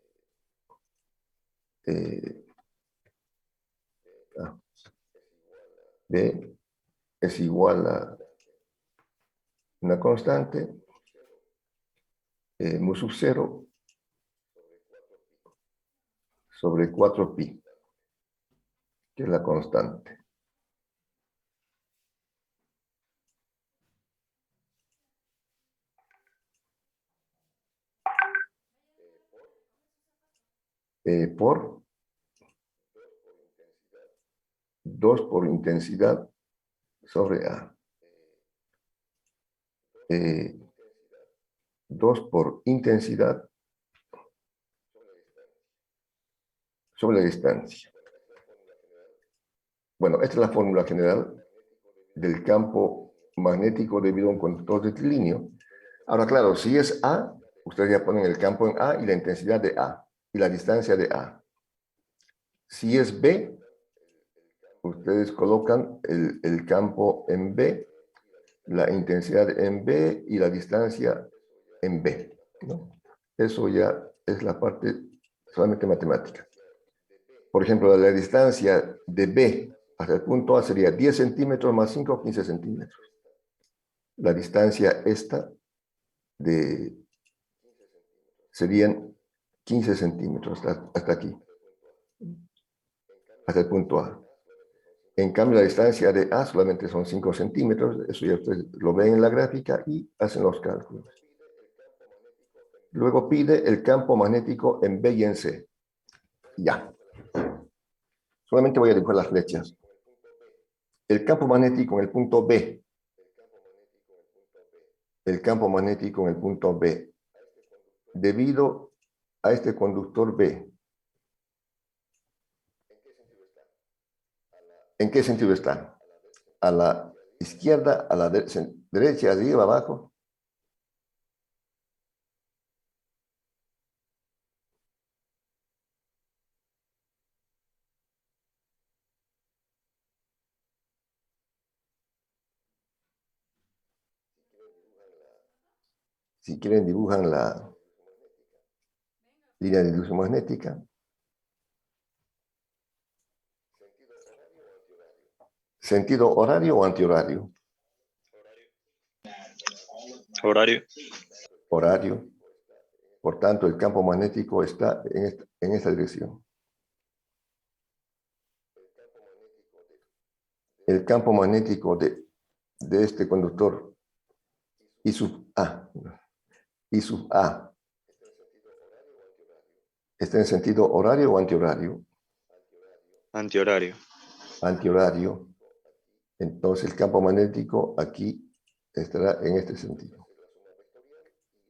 A. B es igual a una constante, mu sub 0 sobre 4pi, que es la constante. Por 2 por intensidad sobre A. 2 por intensidad sobre la distancia. Bueno, esta es la fórmula general del campo magnético debido a un conductor rectilíneo. Ahora, claro, si es A, ustedes ya ponen el campo en A y la intensidad de A y la distancia de A. Si es B, ustedes colocan el campo en B, la intensidad en B y la distancia en B, ¿no? Eso ya es la parte solamente matemática. Por ejemplo, la distancia de B hasta el punto A sería 10 centímetros más 5, 15 centímetros. La distancia esta serían 15 centímetros hasta aquí, hasta el punto A. En cambio, la distancia de A solamente son 5 centímetros. Eso ya ustedes lo ven en la gráfica y hacen los cálculos. Luego pide el campo magnético en B y en C. Ya. Solamente voy a dibujar las flechas. El campo magnético en el punto B. El campo magnético en el punto B. Debido a este conductor B. ¿En qué sentido está? A la izquierda, a la derecha, arriba, abajo. Si quieren, dibujan la línea de inducción magnética. ¿Sentido horario o antihorario? Horario. Horario. Por tanto, el campo magnético está en esta dirección. El campo magnético de este conductor I sub A ¿está en sentido horario o antihorario? Antihorario. Antihorario. Entonces el campo magnético aquí estará en este sentido.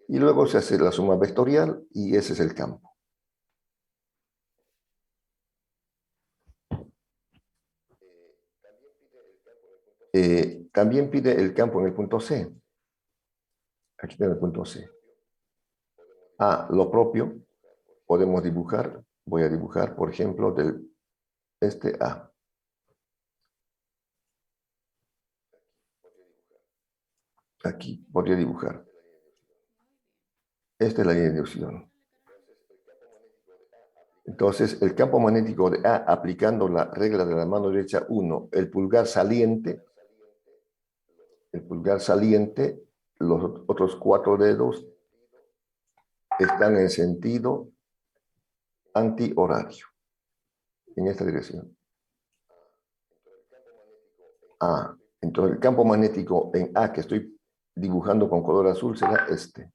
Y luego se hace la suma vectorial y ese es el campo. También pide el campo en el punto C. Aquí está el punto C. Lo propio podemos dibujar. Voy a dibujar, por ejemplo, este A. Aquí podría dibujar. Esta es la línea de inducción. Entonces, el campo magnético de A, aplicando la regla de la mano derecha 1, el pulgar saliente, los otros 4 dedos están en sentido antihorario, en esta dirección. Entonces el campo magnético en A, que estoy dibujando con color azul, será este.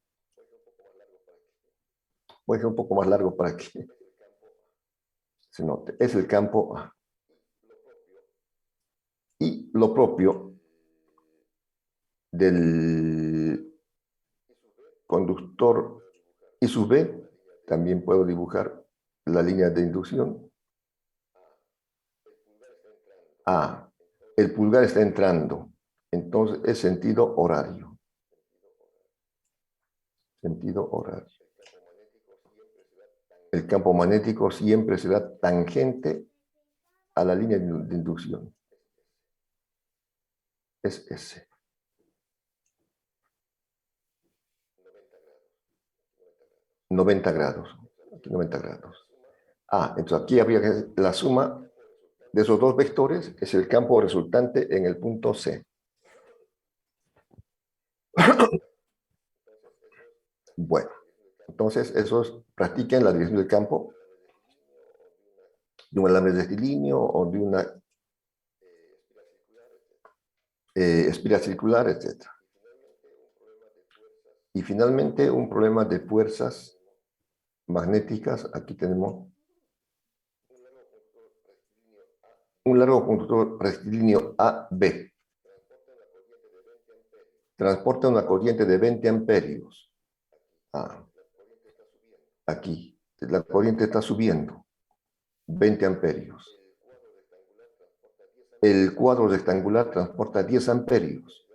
Voy a hacer un poco más largo para que se note. Es el campo A. Y lo propio del conductor I sub B, también puedo dibujar la línea de inducción. El pulgar está entrando, entonces es sentido horario. Sentido horario. El campo magnético siempre será tangente a la línea de inducción. Es ese. 90 grados. Aquí 90 grados. Entonces aquí habría que hacer la suma de esos dos vectores es el campo resultante en el punto C. Bueno, entonces esos practiquen la dirección del campo de un alambre rectilíneo o de una espiral circular, etc. Y finalmente un problema de fuerzas magnéticas. Aquí tenemos un largo conductor rectilíneo AB. Transporta una corriente de 20 amperios. Aquí, la corriente está subiendo. 20 amperios. El cuadro rectangular transporta 10 amperios.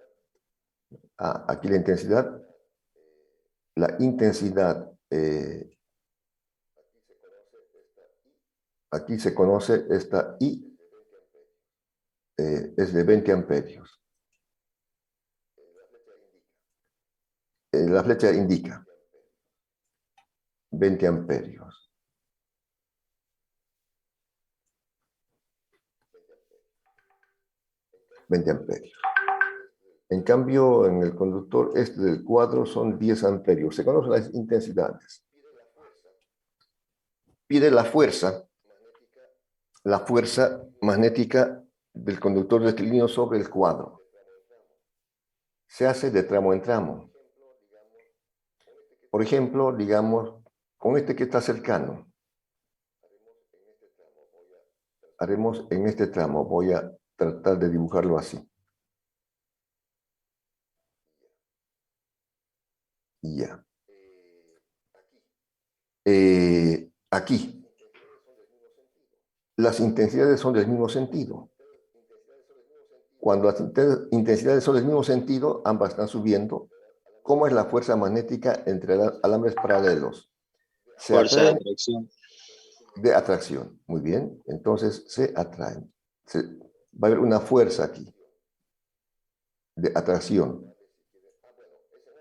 Aquí la intensidad aquí se conoce esta I, es de 20 amperios. La flecha indica 20 amperios. En cambio, en el conductor este del cuadro son 10 amperios. Se conocen las intensidades. Pide la fuerza magnética del conductor rectilíneo sobre el cuadro. Se hace de tramo en tramo. Por ejemplo, digamos, con este que está cercano. Haremos en este tramo. Voy a tratar de dibujarlo así. Ya. Aquí. Las intensidades son del mismo sentido. Cuando las intensidades son del mismo sentido, ambas están subiendo. ¿Cómo es la fuerza magnética entre alambres paralelos? Fuerza de atracción. De atracción. Muy bien. Entonces se atraen. Va a haber una fuerza aquí de atracción.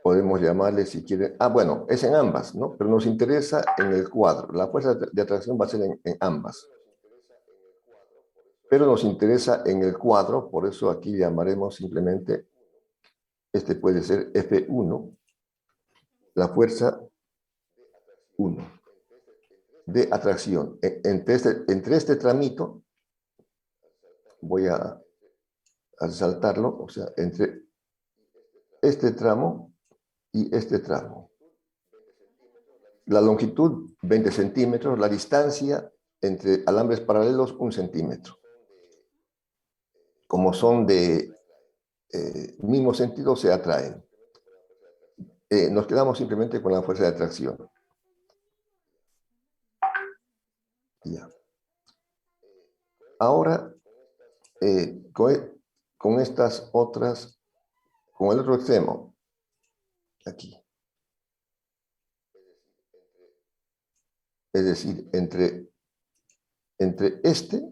Podemos llamarle, si quieren... bueno, es en ambas, ¿no? Pero nos interesa en el cuadro. La fuerza de atracción va a ser en ambas. Pero nos interesa en el cuadro, por eso aquí llamaremos simplemente, este puede ser F1, la fuerza 1 de atracción. Entre este tramito, voy a saltarlo, o sea, entre este tramo y este tramo. La longitud, 20 centímetros, la distancia entre alambres paralelos, 1 centímetro. Como son de mismo sentido, se atraen. Nos quedamos simplemente con la fuerza de atracción. Ya. Ahora, con estas otras, con el otro extremo, aquí. Es decir, entre este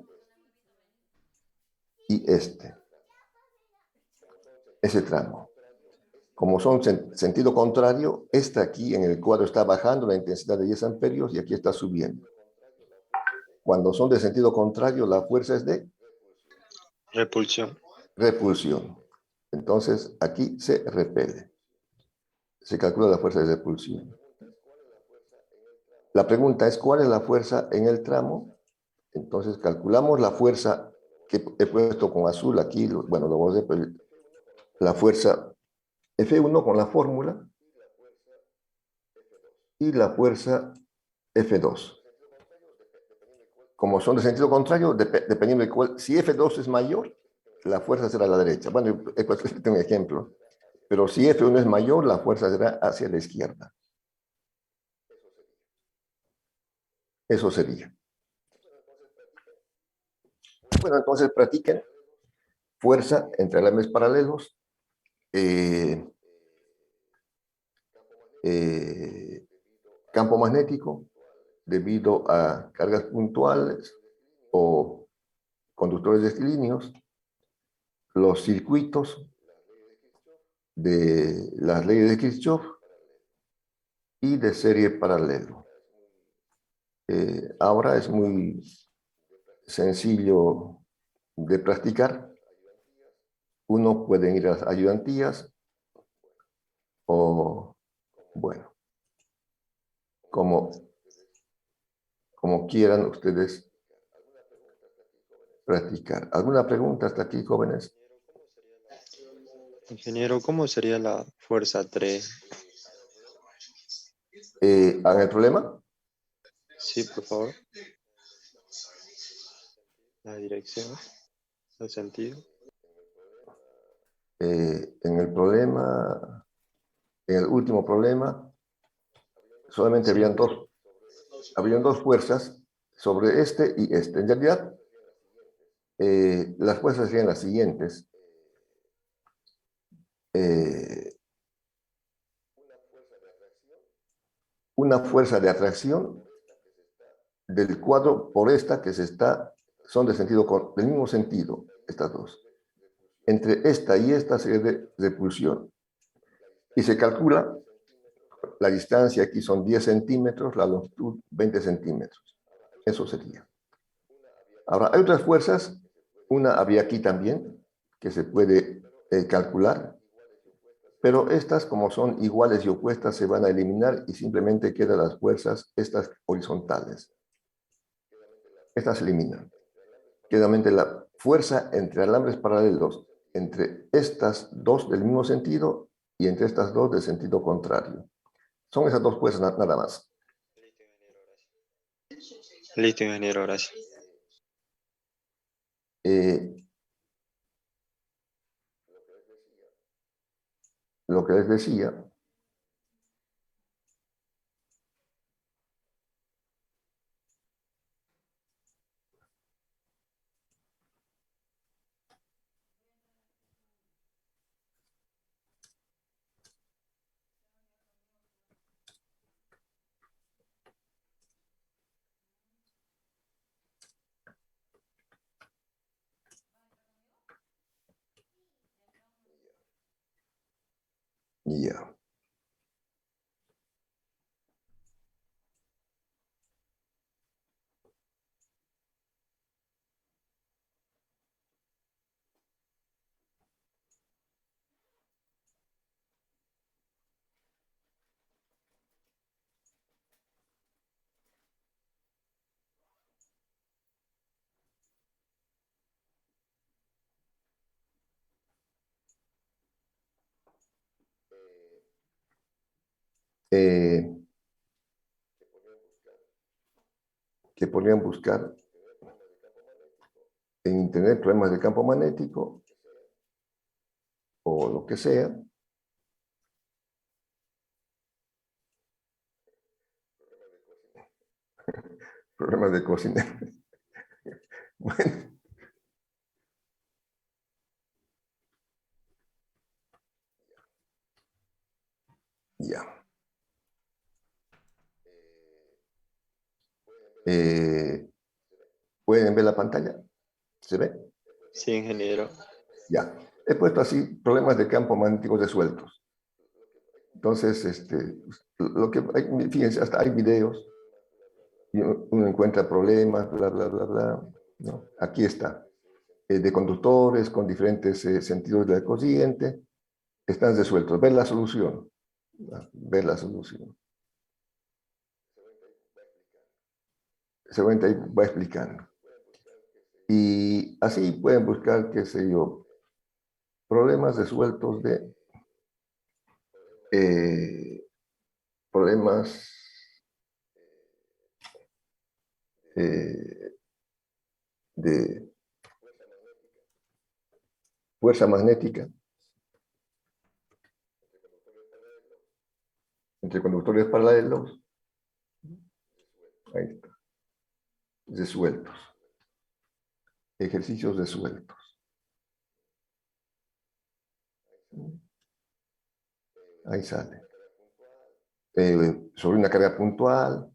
y este. Ese tramo. Como son sentido contrario, esta aquí en el cuadro está bajando la intensidad de 10 amperios y aquí está subiendo. Cuando son de sentido contrario, la fuerza es de Repulsión. repulsión. Entonces, aquí se repele. Se calcula la fuerza de repulsión. La pregunta es, ¿cuál es la fuerza en el tramo? Entonces, calculamos la fuerza que he puesto con azul aquí. Bueno, lo voy a hacer, la fuerza F1 con la fórmula y la fuerza F2. Como son de sentido contrario, dependiendo de cuál, si F2 es mayor, la fuerza será a la derecha. Bueno, he puesto un ejemplo. Pero si F1 es mayor, la fuerza será hacia la izquierda. Eso sería. Bueno, entonces practiquen fuerza entre alambres paralelos, campo magnético debido a cargas puntuales o conductores rectilíneos, los circuitos de las leyes de Kirchhoff y de serie paralelo. Ahora es muy sencillo de practicar. Uno puede ir a las ayudantías o, bueno, como quieran ustedes practicar. ¿Alguna pregunta hasta aquí, jóvenes? Ingeniero, ¿cómo sería la fuerza 3? ¿Hagan el problema? Sí, por favor. La dirección, el sentido. En el problema, en el último problema, solamente Sí. habían dos fuerzas sobre este y este. En realidad, las fuerzas serían las siguientes. Una fuerza de atracción del cuadro por esta que son del mismo sentido, estas dos. Entre esta y esta sería de repulsión. Y se calcula, la distancia aquí son 10 centímetros, la longitud 20 centímetros. Eso sería. Ahora, hay otras fuerzas, una había aquí también, que se puede calcular, pero estas, como son iguales y opuestas, se van a eliminar y simplemente quedan las fuerzas, estas horizontales. Estas se eliminan. Queda la fuerza entre alambres paralelos, entre estas dos del mismo sentido y entre estas dos del sentido contrario. Son esas dos fuerzas nada más. Listo, ingeniero, gracias. Lo que les decía, ya. Que podrían buscar en internet problemas de campo magnético o lo que sea. Problemas de cocina. Bueno. Ya. ¿Pueden ver la pantalla? ¿Se ve? Sí, ingeniero. Ya. He puesto así problemas de campo magnético resueltos. Entonces, fíjense, hasta hay videos. Y uno encuentra problemas, bla, bla, bla, bla. ¿No? Aquí está. De conductores con diferentes sentidos de la corriente. Están resueltos. Ver la solución. Ver la solución. Seguramente ahí va explicando. Y así pueden buscar, qué sé yo, problemas resueltos de problemas de fuerza magnética entre conductores paralelos. Ahí está. Resueltos. Ejercicios resueltos. Ahí sale. Sobre una carga puntual,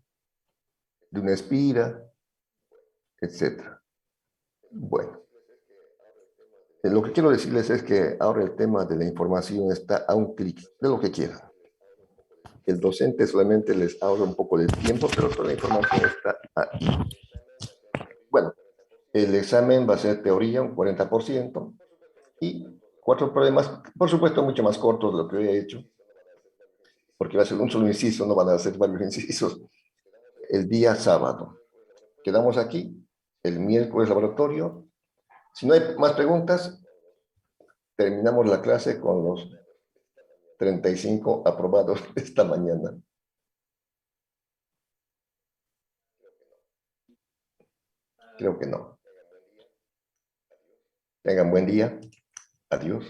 de una espira, etc. Bueno. Lo que quiero decirles es que ahora el tema de la información está a un clic de lo que quieran. El docente solamente les ahorra un poco de tiempo, pero toda la información está ahí. Bueno, El examen va a ser teoría, un 40%, y 4 problemas, por supuesto, mucho más cortos de lo que hoy he hecho, porque va a ser un solo inciso, no van a ser varios incisos, el día sábado. Quedamos aquí, el miércoles laboratorio. Si no hay más preguntas, terminamos la clase con los 35 aprobados esta mañana. Creo que no. Tengan buen día. Adiós.